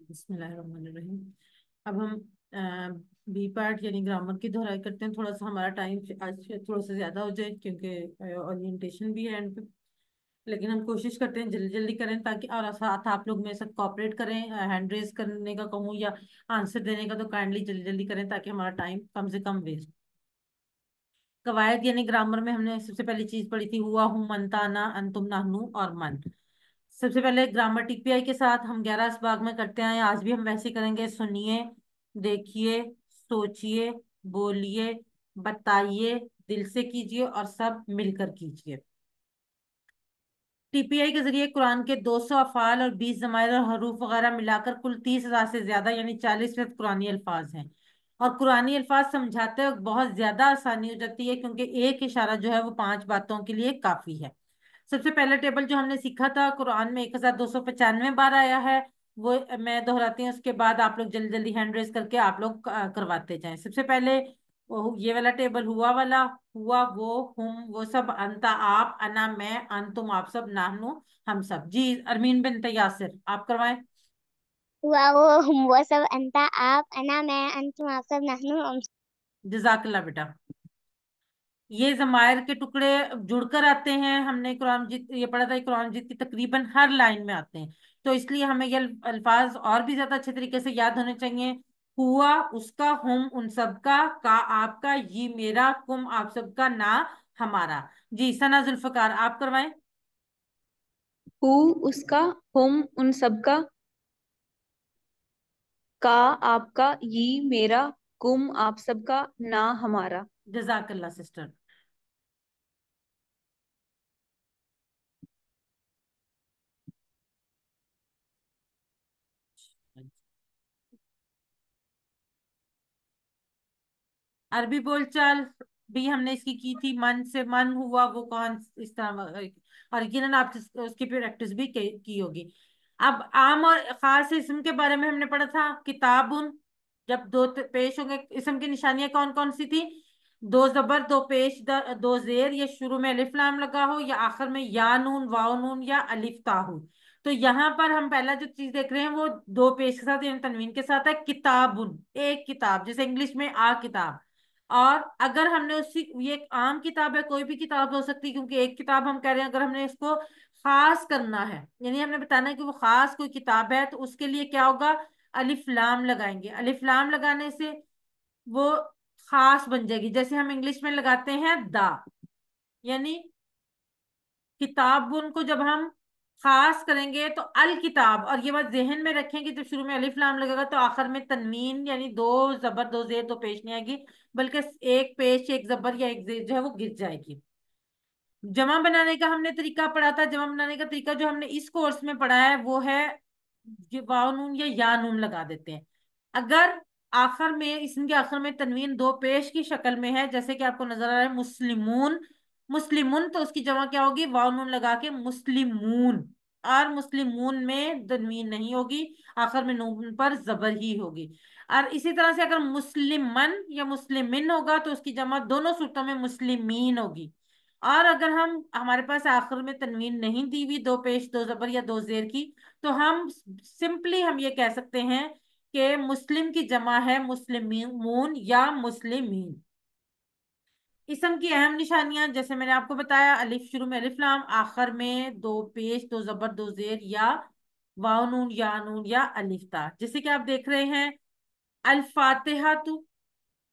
A: بسم اللہ الرحمن الرحیم. اب ہم بی پارٹ یعنی گرامر کی دہرائی کرتے ہیں. تھوڑا سا ہمارا ٹائم آج تھوڑا سا زیادہ ہو جائے کیونکہ اورینٹیشن بھی ہے اینڈ پہ، لیکن ہم کوشش کرتے ہیں جلدی جلدی کریں تاکہ، اور ساتھ آپ لوگ میرے ساتھ کوآپریٹ کریں. ہینڈ ریز کرنے کا کہوں یا آنسر دینے کا تو کائنڈلی جلدی جلدی کریں تاکہ ہمارا ٹائم کم سے کم ویسٹ. قواعد یعنی گرامر میں ہم نے سب سے پہلی چیز پڑھی تھی ہوا، ہوں، من، تانا، انتم، نحنو اور من. سب سے پہلے گرامر ٹی پی آئی کے ساتھ ہم 11 اسباق میں کرتے ہیں. آج بھی ہم ویسے ہی کریں گے. سنیے، دیکھیے، سوچئے، بولیے، بتائیے، دل سے کیجئے اور سب مل کر کیجئے. ٹی پی آئی کے ذریعے قرآن کے 200 افعال اور 20 ضمائر اور حروف وغیرہ ملا کر کل 30,000 سے زیادہ یعنی 40% قرآنی الفاظ ہیں. اور قرآنی الفاظ سمجھاتے وقت بہت زیادہ آسانی ہو جاتی ہے کیونکہ ایک اشارہ جو ہے وہ 5 باتوں کے لیے کافی ہے. سب سے پہلا ٹیبل جو ہم نے سیکھا تھا قرآن میں 1295 بار آیا ہے، وہ میں دہراتی ہوں. اس کے بعد آپ لوگ جلدی جلدی ہینڈ ریز کر کے آپ لوگ کرواتے جائیں. سب سے پہلے یہ والا ٹیبل ہوا والا، ہوا وہ، ہم وہ سب، انتا آپ، انا میں، انتم آپ سب، نحنو ہم سب. جی ارمین بنت یاسر آپ کروائیں.
D: ہوا وہ، ہم وہ سب، انتا آپ، انا میں، انتم آپ سب، نحنو ہم سب.
A: جزاک اللہ بیٹا. یہ ضمائر کے ٹکڑے جڑ کر آتے ہیں. ہم نے قرآن مجید یہ پڑھا تھا، قرآن مجید کی تقریباً ہر لائن میں آتے ہیں، تو اس لیے ہمیں یہ الفاظ اور بھی زیادہ اچھے طریقے سے یاد ہونے چاہیے. ہوا اس کا، ہم ان سب کا آپ کا، یہ میرا، کم آپ سب کا، نا ہمارا. جی ثنا ذوالفقار آپ کروائیں.
C: ہو اس کا، ہم ان سب کا آپ کا، یہ میرا، کم آپ سب کا، نہ ہمارا.
A: جزاک اللہ سسٹر. عربی بول چال بھی ہم نے اس کی تھی. من سے من ہوا وہ کون اس طرح، اور یقیناً آپ اس کی پریکٹس بھی کی ہوگی. اب عام اور خاص اسم کے بارے میں ہم نے پڑھا تھا. کتابن جب دو پیش ہوں گے، اسم کی نشانیاں کون کون سی تھی؟ 2 زبر، 2 پیش، 2 زیر، یا شروع میں الف لام لگا ہو، یا آخر میں یا نون، واو نون، یا الف تا ہو. تو یہاں پر ہم پہلا جو چیز دیکھ رہے ہیں وہ 2 پیش کے ساتھ یعنی تنوین کے ساتھ ہے. کتابن ایک کتاب، جیسے انگلش میں کتاب. اور اگر ہم نے یہ ایک عام کتاب ہے، کوئی بھی کتاب ہو سکتی کیونکہ ایک کتاب ہم کہہ رہے ہیں. اگر ہم نے اس کو خاص کرنا ہے یعنی ہم نے بتانا ہے کہ وہ خاص کوئی کتاب ہے، تو اس کے لیے کیا ہوگا؟ الف لام لگائیں گے. الف لام لگانے سے وہ خاص بن جائے گی. جیسے ہم انگلش میں لگاتے ہیں دا، یعنی کتاب ان کو جب ہم خاص کریں گے تو الکتاب. اور یہ بات ذہن میں رکھیں کہ جب شروع میں الف لام لگے گا تو آخر میں تنوین یعنی 2 زبر، 2 زیر، 2 پیش نہیں آئے گی، بلکہ ایک پیش، ایک زبر یا ایک زیر جو ہے وہ گر جائے گی. جمع بنانے کا ہم نے طریقہ پڑھا تھا. جمع بنانے کا طریقہ جو ہم نے اس کورس میں پڑھا ہے وہ ہے واو نون یا نون لگا دیتے ہیں. اگر آخر میں اسم کے آخر میں تنوین 2 پیش کی شکل میں ہے، جیسے کہ آپ کو نظر آ رہا ہے مسلمون، مسلمون، تو اس کی جمع کیا ہوگی؟ واو نون لگا کے مسلمون. اور مسلمون میں تنوین نہیں ہوگی، آخر میں نون پر زبر ہی ہوگی. اور اسی طرح سے اگر مسلمن یا مسلمن ہوگا تو اس کی جمع دونوں صورتوں میں مسلمین ہوگی. اور اگر ہمارے پاس آخر میں تنوین نہیں دی ہوئی 2 پیش، 2 زبر یا 2 زیر کی، تو ہم سمپلی ہم یہ کہہ سکتے ہیں کہ مسلم کی جمع ہے مسلمون یا مسلمین. اسم کی اہم نشانیاں جیسے میں نے آپ کو بتایا، الف شروع میں الف لام، آخر میں 2 پیش، 2 زبر، 2 زیر، یا واو نون یا الف تا. جیسے کہ آپ دیکھ رہے ہیں الفاتحہ تو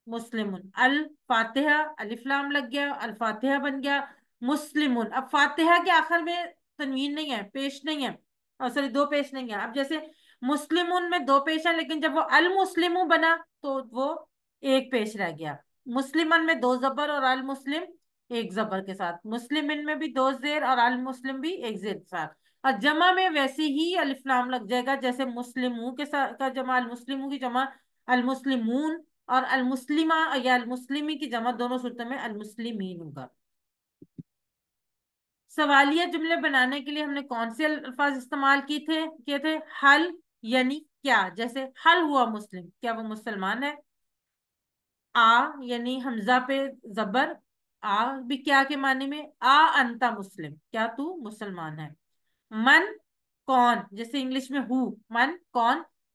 A: مسلمون، الفاتحہ الف لام لگ گیا، الفاتحہ بن گیا مسلمون. اب فاتحہ کے آخر میں تنوین نہیں ہے، پیش نہیں ہے، اور سوری 2 پیش نہیں ہے. اب جیسے مسلمون میں 2 پیش ہے لیکن جب وہ المسلموں بنا تو وہ ایک پیش رہ گیا. مسلمن میں 2 زبر اور المسلم ایک زبر کے ساتھ، مسلمن میں بھی 2 زیر اور المسلم بھی ایک زیر کے ساتھ. اور جمع میں ویسے ہی الف لام لگ جائے گا جیسے مسلموں کے ساتھ کا جمع، المسلموں کی جمع المسلمون، اور المسلمہ یا المسلمی کی جمع دونوں صورتوں میں المسلمین ہوگا. سوالیہ جملے بنانے کے لیے ہم نے کون سے الفاظ استعمال کیے تھے؟ حل یعنی کیا، جیسے حل ہوا مسلم، کیا وہ مسلمان ہے؟ یعنی حمزہ پہ زبر، بھی کیا کے معنی میں؟ انتا مسلم، کیا تو مسلمان ہے؟ من کون، جیسے انگلش میں ہو، من کون؟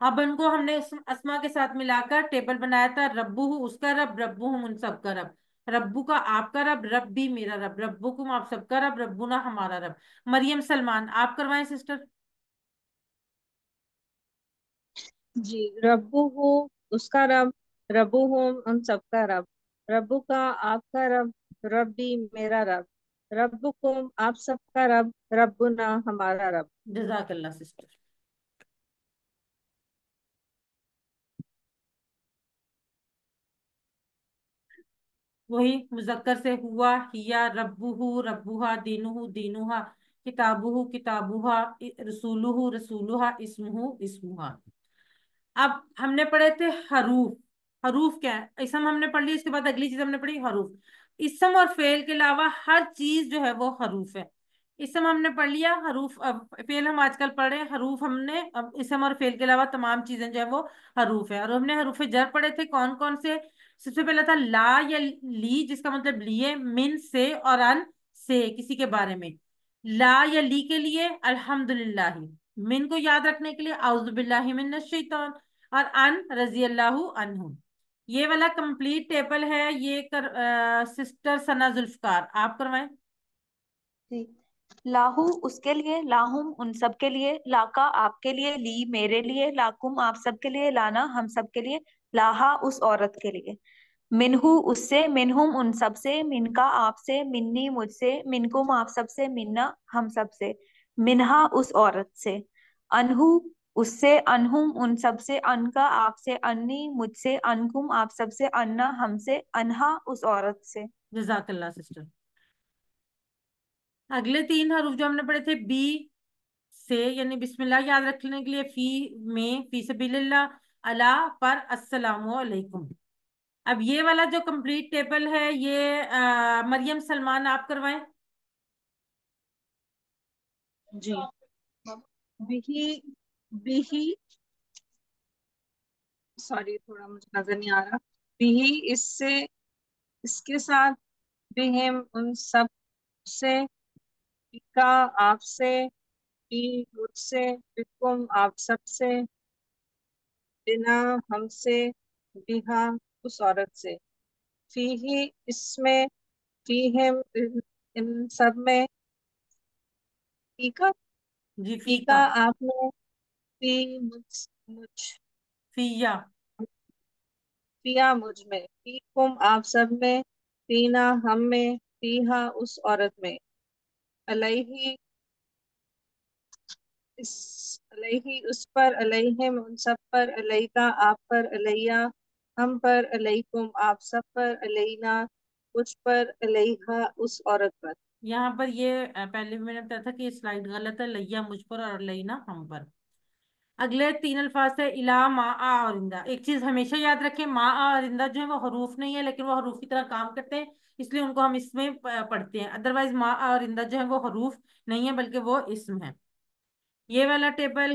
A: اب ان کو ہم نے اسما کے ساتھ ملا کر ٹیبل بنایا تھا، ربو اس کا رب، ربو ان سب کا رب، ربو کا آپ کا رب، رب بھی میرا رب، ربکم آپ سب کا رب، ربنا ہمارا رب۔ مریم سلمان آپ کروائیں سسٹر۔
E: جی، ربو ہو اس کا رب، ربو ہوں ان سب کا رب، ربو کا آپ کا رب، رب بھی میرا رب، ربکم آپ سب کا رب، ربنا ہمارا رب۔
A: جزاک اللہ سسٹر۔ وہی مذکر سے ہوا، ہیا، ربہ، ربوہا، دینہ، دینہا، کتابہ، کتابہا، رسولہ، رسولہا، اسمہ، اسمہا۔ اب ہم نے پڑھے تھے حروف۔ حروف کیا ہے؟ اسم ہم نے پڑھ لی، اس کے بعد اگلی چیز ہم نے پڑھی حروف۔ اسم اور فعل کے علاوہ ہر چیز جو ہے وہ حروف ہے۔ اسم ہم نے پڑھ لیا، حروف اب فعل ہم آج کل پڑھ رہے ہیں، حروف ہم نے اب اسم اور فعل کے علاوہ تمام چیزیں جو ہے وہ حروف ہے۔ اور ہم نے حروف جر پڑھے تھے کون کون سے؟ سب سے پہلا تھا لا یا لی، جس کا مطلب لیے، من سے، اور ان سے کسی کے بارے میں۔ لا یا لی کے لیے الحمدللہ، من کو یاد رکھنے کے لیے اعوذ باللہ من الشیطان، اور ان رضی اللہ عنہ۔ یہ والا کمپلیٹ ٹیبل ہے، یہ سسٹر ثنا ذوالفقار آپ کروائیں۔
C: جی، لاہو اس کے لیے، لاہم ان سب کے لیے، لاکا آپ کے لیے، لی میرے لیے، لاکم آپ سب کے لیے، لانا ہم سب کے لیے، لاہا اس عورت کے لیے، منہو اس سے، منہم ان سب سے، من کا آپ سے، منی مجھ سے، منکم آپ سب سے، منا ہم سب سے، منہا اس عورت سے، انہو اس سے، انہم ان سب سے، ان کا آپ سے، انی مجھ سے، انکم آپ سب سے، انا ہم سے، انہا اس عورت سے۔
A: جزاک اللہ سسٹر۔ اگلے تین حروف جو ہم نے پڑھے تھے، بی سے یعنی بسم اللہ یاد رکھنے کے لیے، فی میں، فی سبیل اللہ، اللہ پر، السلام علیکم۔ اب یہ والا جو کمپلیٹ ٹیبل ہے، یہ مریم سلمان آپ کروائیں۔
E: جی، بہی، بہی، سوری تھوڑا مجھے نظر نہیں آ رہا، بہی اس سے، اس کے ساتھ، بہم ان سب سے، کا آپ سے، بی مجھ سے، بکم آپ سب سے، بنا ہم سے، بہا اس عورت سے، فی ہی اس میں، فیہم ان سب میں، فی کا،
A: جی
E: فی
A: فی
E: کا
A: کا،
E: آپ میں، فی مجھ
A: فیا،
E: فیا مجھ میں، فی کم آپ سب میں، فینا ہم میں، فیہا اس عورت میں، علیہ اس، علیہ اس پر، علیہم ان سب پر، علیکا آپ پر، علیہ ہم پر، علیکم آپ سب پر، علینا اس پر، علیہا اس عورت پر۔
A: یہاں پر یہ پہلے بھی میں نے بتایا تھا کہ یہ سلائڈ غلط ہے، لیا مجھ پر اور لینا ہم پر۔ اگلے تین الفاظ ہے الا، ما، آ اور اندا۔ ایک چیز ہمیشہ یاد رکھیں، ما، آ اور اندا جو ہے وہ حروف نہیں ہے، لیکن وہ حروف کی طرح کام کرتے ہیں، اس لیے ان کو ہم اس میں پڑھتے ہیں۔ ادروائز ما، آ اور اندا جو ہے وہ حروف نہیں ہے بلکہ وہ اسم ہے۔ یہ والا ٹیبل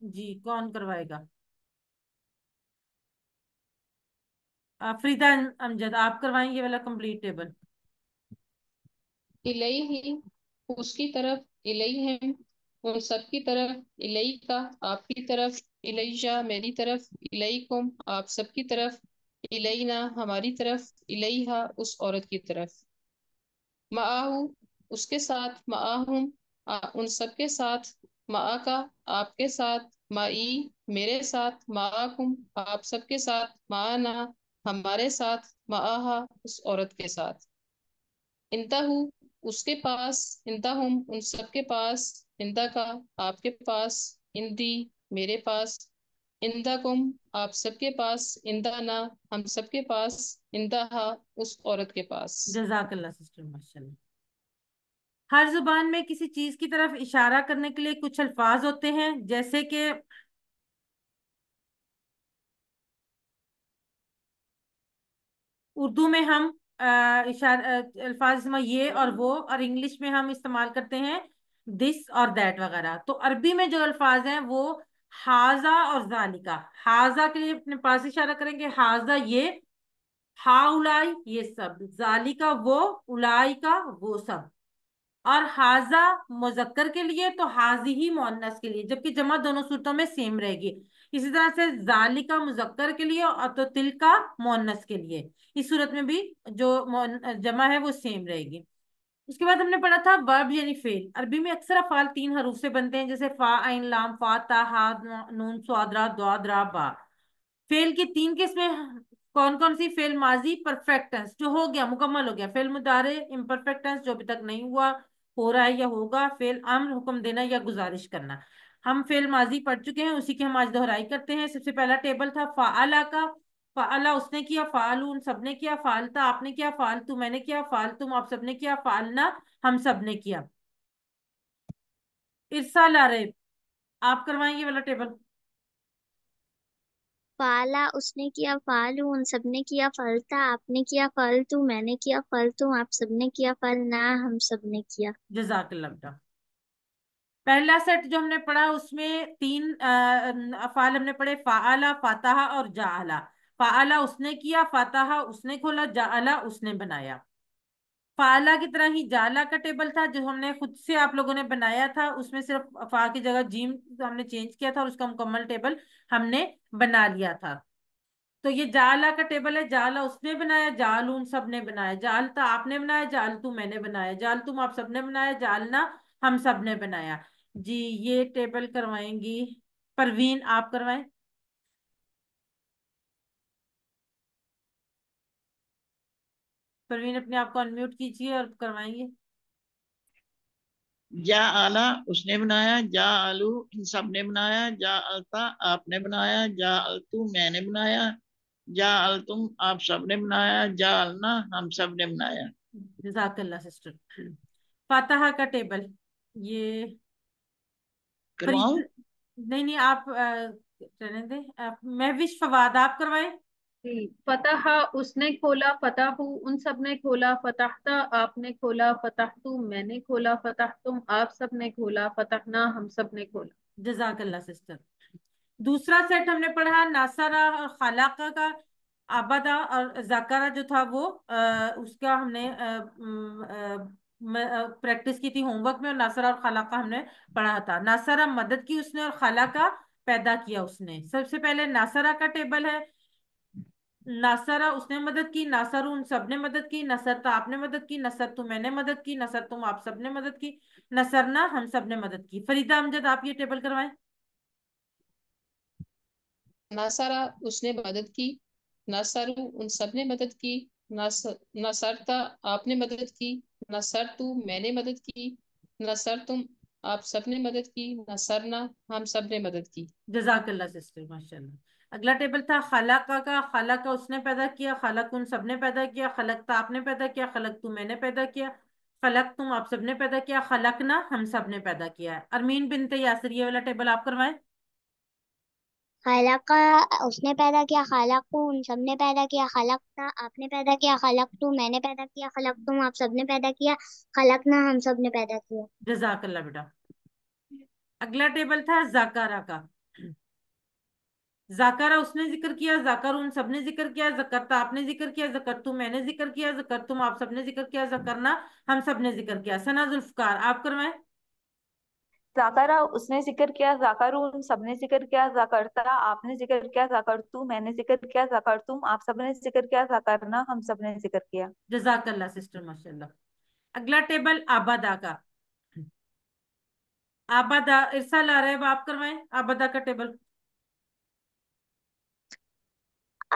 A: جی کون کروائے گا؟ فریدہ امجد آپ کروائیں یہ والا کمپلیٹ ٹیبل۔
F: الیہ اس کی طرف، الیہم ان سب کی طرف، الیکا آپ کی طرف، الیہ میری طرف، الیکم آپ سب کی طرف، الینا ہماری طرف، الیہا اس عورت کی طرف، معاہو اس کے ساتھ، معاہم ان سب کے ساتھ، معاکا آپ کے ساتھ، معی میرے ساتھ، معاکم آپ سب کے ساتھ، معانا ہمارے ساتھ، معاہا اس عورت کے ساتھ، انتہو اس کے پاس، انتہم ان سب کے پاس، انتکا آپ کے پاس، اندی میرے پاس، اندکم آپ سب کے پاس، اندانا ہم سب کے پاس، اندہا اس عورت کے پاس۔
A: جزاک اللہ سسٹر، ماشاء اللہ۔ ہر زبان میں کسی چیز کی طرف اشارہ کرنے کے لیے کچھ الفاظ ہوتے ہیں، جیسے کہ اردو میں ہم الفاظ میں یہ اور وہ، اور انگلش میں ہم استعمال کرتے ہیں دس اور دیٹ وغیرہ۔ تو عربی میں جو الفاظ ہیں وہ ہاذا اور ذالکا۔ ہاذا کے لیے اپنے پاس اشارہ کریں گے، ہاذا یہ، ہا اولائی یہ سب، ذالکا وہ، اولائی کا وہ سب۔ اور ہاذا مذکر کے لیے تو حاذی ہی مؤنث کے لیے، جبکہ جمع دونوں صورتوں میں سیم رہے گی۔ اسی طرح سے ذالکا مذکر کے لیے اور تو تلکا مؤنث کے لیے، اس صورت میں بھی جو جمع ہے وہ سیم رہے گی۔ اس کے بعد ہم نے پڑھا تھا ورب یعنی فعل۔ عربی میں اکثر افعال 3 حروف سے بنتے ہیں، جیسے فا عین لام، فا تا ہا نون صاد را ضاد را با۔ فعل کی 3 قسمیں کون کون سی؟ فعل ماضی پرفیکٹ ٹینس جو ہو گیا، مکمل ہو گیا، فعل مضارع امپرفیکٹ ٹینس جو ابھی تک نہیں ہوا، ہو رہا ہے یا ہوگا، فعل امر حکم دینا یا گزارش کرنا۔ ہم فعل ماضی پڑھ چکے ہیں، اسی کی ہم آج دہرائی کرتے ہیں۔ سب سے پہلا ٹیبل تھا فعلا کا، فعلا اس نے کیا، فعلو ان سب نے کیا، فعلتا آپ نے کیا، فعلتو میں نے کیا، فعلتم آپ سب نے کیا، فعلنا ہم سب نے کیا۔ ارسال عرب آپ کروائیں گے والا ٹیبل۔
G: فعلا اس نے کیا، فعلو ان سب نے کیا، فعلتا آپ نے کیا، فعلتو میں نے کیا، فعلتم آپ سب نے کیا، فعلنا ہم سب نے کیا۔
A: جزاک اللہ بیٹا۔ پہلا سیٹ جو ہم نے پڑھا اس میں 3 افعال ہم نے پڑھے، فعلا، فاتحہ اور جعلا۔ فعلا اس نے کیا، فاتحہ اس نے کھولا، جعلا اس نے بنایا۔ فعلا کی طرح ہی جعلا کا ٹیبل تھا جو ہم نے خود سے آپ لوگوں نے بنایا تھا، اس میں صرف فا کی جگہ جیم ہم نے چینج کیا تھا اور اس کا مکمل ٹیبل ہم نے بنا لیا تھا۔ تو یہ جعلا کا ٹیبل ہے، جعلا اس نے بنایا، جعلون سب نے بنایا، جعلتا آپ نے بنایا، جعلتو میں نے بنایا، جعلتم آپ سب نے بنایا، جعلنا ہم سب نے بنایا۔ جی یہ ٹیبل کروائیں گی پروین، آپ کروائیں۔ پروین اپنے آپ کو انمیوٹ کیجیے اور کروائیں گے۔
H: جا آلہ اس نے بنایا، جا آلو ان سب نے بنایا، جا التا آپ نے بنایا، جا التو میں نے بنایا، جا التم آپ سب نے بنایا، جا النا ہم سب نے بنایا۔
A: جزاک اللہ سسٹر۔ فاتحہ کا ٹیبل یہ فرید،
H: کرواؤں؟
A: نہیں آپ رہنے دیں، مہوش فواد آپ کروائیں۔
F: جی، فتح اس نے کھولا، فتح ان سب نے کھولا، فتحتا آپ نے کھولا، فتحتو میں نے کھولا، فتحتم آپ سب نے کھولا، فتحنا ہم سب نے کھولا۔
A: جزاک اللہ سسٹر۔ دوسرا سیٹ ہم نے پڑھا ناصرہ اور خلاقہ کا، آبادہ اور ذکرہ جو تھا وہ اس کا ہم نے پریکٹس کی تھی ہوم ورک میں، اور ناصرہ اور خلاقہ ہم نے پڑھا تھا۔ ناصرہ مدد کی اس نے اور خلاقہ پیدا کیا اس نے۔ سب سے پہلے ناصرہ کا ٹیبل ہے، ناصرہ اس نے مدد کی، ناصر ان سب نے مدد کی، نصرتا آپ نے مدد کی، نصرتو میں نے مدد کی، نصرتم آپ سب نے مدد کی، نصرنا ہم سب نے مدد کی۔ فریدہ امجد آپ یہ ٹیبل کروائیں۔
F: ناصرہ اس نے مدد کی، ناصرو ان سب نے مدد کی، نصرتا آپ نے مدد کی، نصرتو میں نے مدد کی، نصرتم آپ سب نے مدد کی، نصرنا ہم سب نے مدد کی۔
A: جزاک اللہ سسٹر، ماشاء اللہ۔ اگلا ٹیبل تھا خلقہ کا، خلقہ اس نے پیدا کیا، خلق ان سب نے پیدا کیا، خلقتا آپ نے پیدا کیا، خلقتو میں نے پیدا کیا، خلق تم آپ سب نے پیدا کیا، خلقنا ہم سب نے پیدا کیا ہے۔ ارمین بنت یاسر یہ والا ٹیبل آپ کروائیں۔
D: خلقہ اس نے پیدا کیا، خلقو ان سب نے پیدا کیا، خلقتا آپ نے پیدا کیا، خلقتو میں نے پیدا کیا، خلقتم آپ سب نے پیدا کیا، خلقنا ہم سب نے پیدا کیا۔
A: جزاک اللہ بیٹا۔ اگلا ٹیبل تھا ذکرہ کا، ذکرہ اس نے ذکر کیا، ذکر ان سب نے ذکر کیا، ذکرتا آپ نے ذکر کیا، ذکرتو میں نے ذکر کیا، ذکرتم آپ سب نے ذکر کیا، ذکرنا ہم سب نے ذکر کیا۔ ثنا ذوالفقار آپ کروائیں۔
C: ذاکرہ اس نے ذکر کیا، ذاکرون سب نے ذکر کیا، ذاکرتا آپ نے ذکر کیا، ذاکرتو میں نے ذکر کیا، ذاکرتم آپ سب نے ذکر کیا، ذاکرنا ہم سب نے ذکر کیا۔
A: جزاک اللہ سسٹر، ماشاء اللہ۔ اگلا ٹیبل آبادہ کا، آبادہ ارسال آ رہا ہے، آپ کروائیں آبادہ کا ٹیبل۔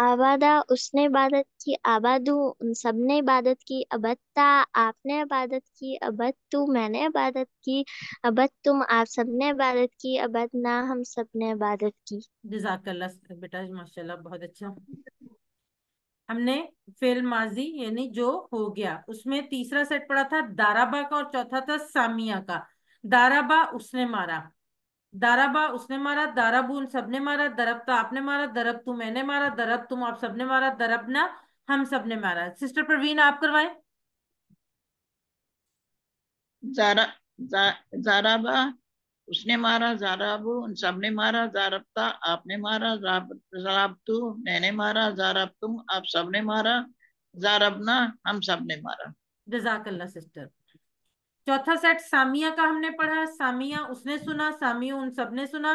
G: آبادہ اس نے عبادت کی، آبادو ان سب نے عبادت کی، ابدتا آپ نے عبادت کی، ابدتو میں نے عبادت کی، ابدتم آپ سب نے عبادت کی، ابدنا ہم سب نے عبادت کی۔
A: جزاک اللہ بیٹا، ماشاء اللہ بہت اچھا۔ ہم نے فعل ماضی یعنی جو ہو گیا اس میں تیسرا سیٹ پڑا تھا دارابا کا، اور چوتھا تھا سامیہ کا۔ دارابا اس نے مارا، دارابا اس نے مارا، دارابو ان سب نے مارا، دربتا آپ نے مارا، دربتو میں نے مارا، دربتم آپ سب نے مارا، دربنا ہم سب نے مارا۔ سسٹر پروین آپ کروائیں۔
H: زارابا اس نے مارا، زارابو ان سب نے مارا، زاربتا آپ نے مارا، زاربتو میں نے مارا، زاربتم آپ سب نے مارا، زاربنا ہم سب نے مارا۔
A: جزاک اللہ سسٹر۔ چوتھا سیٹ سامیہ کا ہم نے پڑھا، سامیہ اس نے سنا، سامیہ ان سب نے سنا،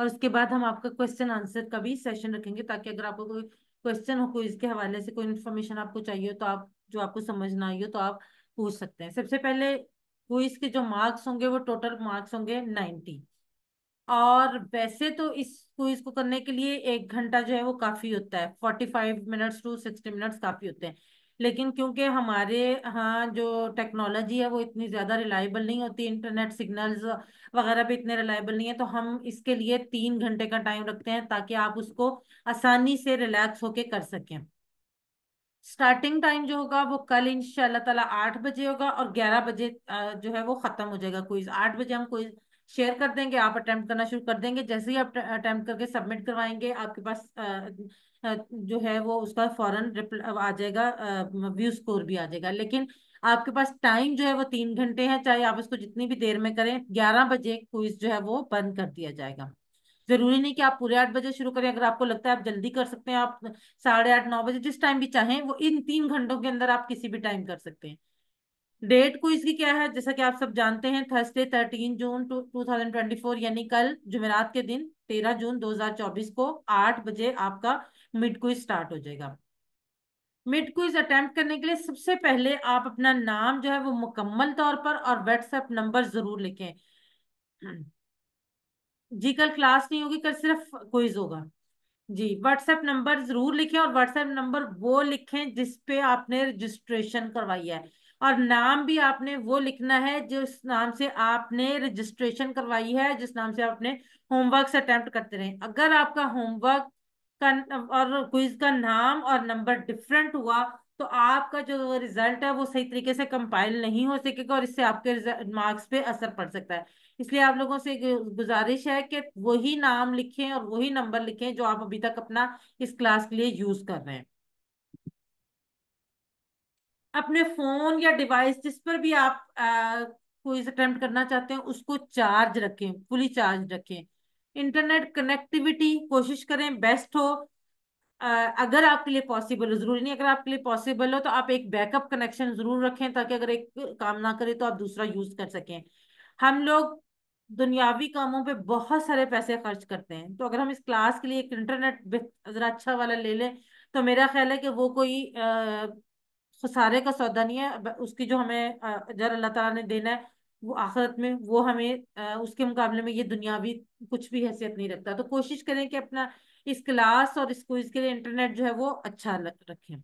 A: اور اس کے بعد ہم آپ کا کوشچن آنسر کا بھی سیشن رکھیں گے، تاکہ اگر آپ کو کوئی کوشچن ہو، کوئی اس کے حوالے سے کوئی انفارمیشن آپ کو چاہیے ہو، تو آپ جو آپ کو سمجھ نہ آئی ہو تو آپ پوچھ سکتے ہیں۔ سب سے پہلے کوئز کے جو مارکس ہوں گے وہ ٹوٹل مارکس ہوں گے 90، اور ویسے تو اس کوئز کو کرنے کے لیے 1 گھنٹہ جو ہے وہ کافی ہوتا ہے، 45 منٹس to 60 منٹس کافی ہوتے ہیں، لیکن کیونکہ ہمارے ہاں جو ٹیکنالوجی ہے وہ اتنی زیادہ ریلائبل نہیں ہوتی، انٹرنیٹ سگنلز وغیرہ بھی اتنے ریلائبل نہیں ہے، تو ہم اس کے لیے 3 گھنٹے کا ٹائم رکھتے ہیں تاکہ آپ اس کو آسانی سے ریلیکس ہو کے کر سکیں۔ سٹارٹنگ ٹائم جو ہوگا وہ کل انشاءاللہ تعالیٰ 8 بجے ہوگا، اور 11 بجے جو ہے وہ ختم ہو جائے گا کوئز۔ 8 بجے ہم کوئز شیئر کر دیں گے، آپ اٹیمپٹ کرنا شروع کر دیں گے، جیسے ہی آپ اٹیمپٹ کر کے سبمٹ کروائیں گے آپ کے پاس جو ہے وہ اس کا فوراً آ جائے گا، ویو اسکور بھی آ جائے گا، لیکن آپ کے پاس ٹائم جو ہے وہ 3 گھنٹے ہیں، چاہے آپ اس کو جتنی بھی دیر میں کریں، 11 بجے کوئز جو ہے وہ بند کر دیا جائے گا۔ ضروری نہیں کہ آپ پورے 8 بجے شروع کریں، اگر آپ کو لگتا ہے آپ جلدی کر سکتے ہیں، آپ 8:30 9 بجے جس ٹائم بھی چاہیں، وہ ان 3 گھنٹوں کے اندر آپ کسی بھی ٹائم کر سکتے ہیں۔ ڈیٹ کو اس کی کیا ہے، جیسا کہ آپ سب جانتے ہیں، تھرسڈے 13 جون 2024، یعنی کل جمعرات کے دن 13 جون 2024 کو 8 بجے آپ کا مڈ کوئز اسٹارٹ ہو جائے گا۔ مڈ کوئز اٹیمپٹ کرنے کے لیے سب سے پہلے آپ اپنا نام جو ہے وہ مکمل طور پر اور واٹس ایپ نمبر ضرور لکھیں۔ جی کل کلاس نہیں ہوگی، کل صرف کوئز ہوگا۔ جی واٹس ایپ نمبر ضرور لکھیں، اور واٹس ایپ نمبر وہ لکھیں جس پہ آپ نے رجسٹریشن کروائی ہے، اور نام بھی آپ نے وہ لکھنا ہے جس نام سے آپ نے رجسٹریشن کروائی ہے، جس نام سے آپ نے ہوم ورک اٹیمپٹ کرتے رہیں۔ اگر آپ کا ہوم ورک کا اور کوئز کا نام اور نمبر ڈفرینٹ ہوا تو آپ کا جو ریزلٹ ہے وہ صحیح طریقے سے کمپائل نہیں ہو سکے گا، اور اس سے آپ کے مارکس پہ اثر پڑ سکتا ہے۔ اس لیے آپ لوگوں سے گزارش ہے کہ وہی نام لکھیں اور وہی نمبر لکھیں جو آپ ابھی تک اپنا اس کلاس کے لیے یوز کر رہے ہیں۔ اپنے فون یا ڈیوائس جس پر بھی آپ کوئز اٹیمپٹ کرنا چاہتے ہیں اس کو چارج رکھیں، فلی چارج رکھیں۔ انٹرنیٹ کنیکٹیوٹی کوشش کریں بیسٹ ہو، اگر آپ کے لیے پاسبل ہو، ضروری نہیں اگر آپ کے لیے پاسبل ہو تو آپ ایک بیک اپ کنیکشن ضرور رکھیں، تاکہ اگر ایک کام نہ کرے تو آپ دوسرا یوز کر سکیں۔ ہم لوگ دنیاوی کاموں پہ بہت سارے پیسے خرچ کرتے ہیں، تو اگر ہم اس کلاس کے لیے ایک انٹرنیٹ ذرا اچھا والا لے لیں تو میرا خیال ہے کہ وہ کوئی خسارے کا سودا نہیں ہے۔ اس کی جو ہمیں اجر اللہ تعالیٰ نے دینا ہے وہ آخرت میں، وہ ہمیں اس کے مقابلے میں یہ دنیاوی کچھ بھی حیثیت نہیں رکھتا۔ تو کوشش کریں کہ اپنا اس کلاس اور اس کوئز کے لیے انٹرنیٹ جو ہے وہ اچھا رکھیں۔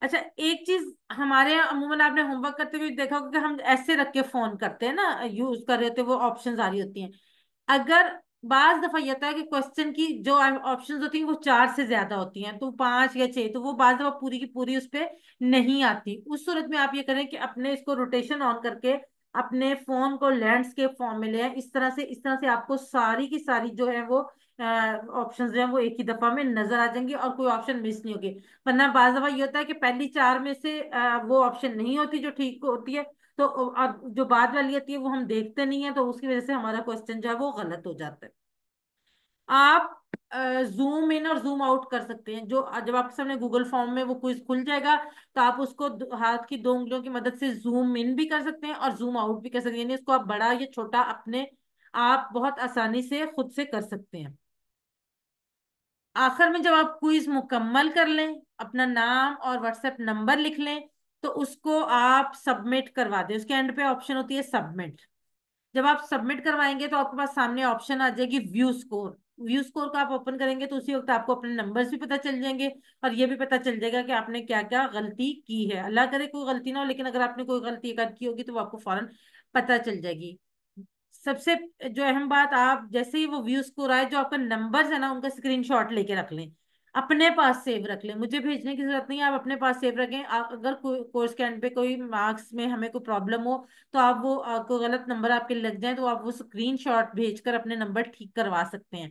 A: اچھا ایک چیز، ہمارے یہاں عموماً آپ نے ہوم ورک کرتے ہوئے دیکھا ہوگا کہ ہم ایسے رکھ کے فون کرتے ہیں نا، یوز کر رہے ہوتے وہ آپشنز آ رہی ہوتی ہیں۔ اگر بعض دفعہ یہ ہوتا ہے کہ کوشچن کی جو آپشنز ہوتی ہیں وہ 4 سے زیادہ ہوتی ہیں، تو 5 یا 6، تو وہ بعض دفعہ پوری کی پوری اس پہ نہیں آتی۔ اس صورت میں آپ یہ کریں کہ اپنے اس کو روٹیشن آن کر کے اپنے فون کو لینڈسکیپ فارم میں لیں، اس طرح سے آپ کو ساری کی ساری جو ہے وہ آپشنز جو ہیں وہ ایک ہی دفعہ میں نظر آ جائیں گی، اور کوئی آپشن مس نہیں ہوگی۔ ورنہ بعض دفعہ یہ ہوتا ہے کہ پہلی 4 میں سے وہ آپشن نہیں ہوتی جو ٹھیک ہوتی ہے، تو جو بعد والی ہوتی ہے وہ ہم دیکھتے نہیں ہیں، تو اس کی وجہ سے ہمارا کوشچن جو ہے وہ غلط ہو جاتا ہے۔ آپ زوم ان اور زوم آؤٹ کر سکتے ہیں، جو جب آپ کے سامنے گوگل فارم میں وہ کوئز کھل جائے گا تو آپ اس کو ہاتھ کی 2 انگلیوں کی مدد سے زوم ان بھی کر سکتے ہیں اور زوم آؤٹ بھی کر سکتے ہیں، یعنی اس کو آپ بڑا یا چھوٹا اپنے آپ بہت آسانی سے خود سے کر سکتے ہیں۔ آخر میں جب آپ کوئز مکمل کر لیں، اپنا نام اور واٹس ایپ نمبر لکھ لیں، تو اس کو آپ سبمٹ کروا دیں۔ اس کے اینڈ پہ آپشن ہوتی ہے سبمٹ۔ جب آپ سبمٹ کروائیں گے تو آپ کے پاس سامنے آپشن آ جائے گی ویو اسکور۔ ویو اسکور کا آپ اوپن کریں گے تو اسی وقت آپ کو اپنے نمبرز بھی پتہ چل جائیں گے، اور یہ بھی پتہ چل جائے گا کہ آپ نے کیا کیا غلطی کی ہے۔ اللہ کرے کوئی غلطی نہ ہو، لیکن اگر آپ نے کوئی غلطی کی ہوگی تو وہ آپ کو فوراً پتہ چل جائے گی۔ سب سے جو اہم بات، آپ جیسے ہی وہ ویو اسکور آئے، جو آپ کا نمبرز ہے نا ان کا اسکرین شاٹ لے کے رکھ لیں، اپنے پاس سیو رکھ لیں، مجھے بھیجنے کی ضرورت نہیں ہے، آپ اپنے پاس سیو رکھیں۔ اگر کورس کے اینڈ پہ کوئی مارکس میں ہمیں کوئی پرابلم ہو تو آپ وہ کوئی غلط نمبر آپ کے لگ جائیں تو آپ وہ اسکرین شاٹ بھیج کر اپنے نمبر ٹھیک کروا سکتے ہیں۔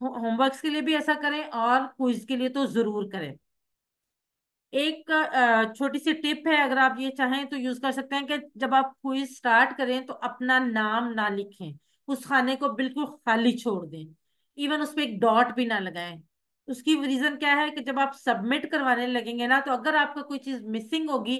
A: ہوم ورکس کے لیے بھی ایسا کریں اور کوئز کے لیے تو ضرور کریں۔ ایک چھوٹی سی ٹپ ہے، اگر آپ یہ چاہیں تو یوز کر سکتے ہیں، کہ جب آپ کوئز سٹارٹ کریں تو اپنا نام نہ لکھیں، اس خانے کو بالکل خالی چھوڑ دیں، ایون اس پہ ایک ڈاٹ بھی نہ لگائیں۔ اس کی ریزن کیا ہے کہ جب آپ سبمٹ کروانے لگیں گے نا، تو اگر آپ کا کوئی چیز مسنگ ہوگی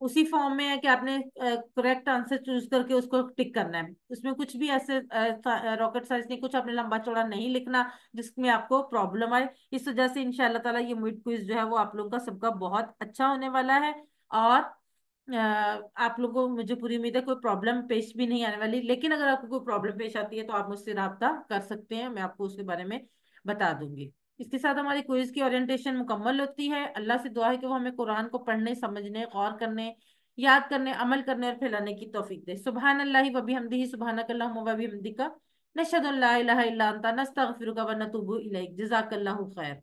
A: اسی فارم میں ہے کہ آپ نے کریکٹ آنسر چوز کر کے اس کو ٹک کرنا ہے. اس میں کچھ بھی ایسے راکٹ سائنس نہیں، کچھ آپ نے لمبا چوڑا نہیں لکھنا جس میں آپ کو پرابلم آئے. اس وجہ سے انشاءاللہ تعالیٰ یہ مڈ کوئز جو ہے وہ آپ لوگوں کا سب کا بہت اچھا ہونے والا ہے. اور آپ لوگوں کو مجھے پوری امید ہے کوئی پرابلم پیش بھی نہیں آنے والی. لیکن اگر آپ کو کوئی پرابلم پیش آتی ہے تو آپ مجھ سے رابطہ کر سکتے ہیں، میں آپ کو اس کے بارے میں بتا دوں گی. اس کے ساتھ ہماری کوئز کی اورینٹیشن مکمل ہوتی ہے. اللہ سے دعا ہے کہ وہ ہمیں قرآن کو پڑھنے، سمجھنے، غور کرنے، یاد کرنے، عمل کرنے اور پھیلانے کی توفیق دے. سبحان اللہ و بحمدہ، سبحانک اللہم و بحمدک، نشہد ان لا الہ الا انت، نستغفرک و نتوب الیک. جزاک اللہ خیر.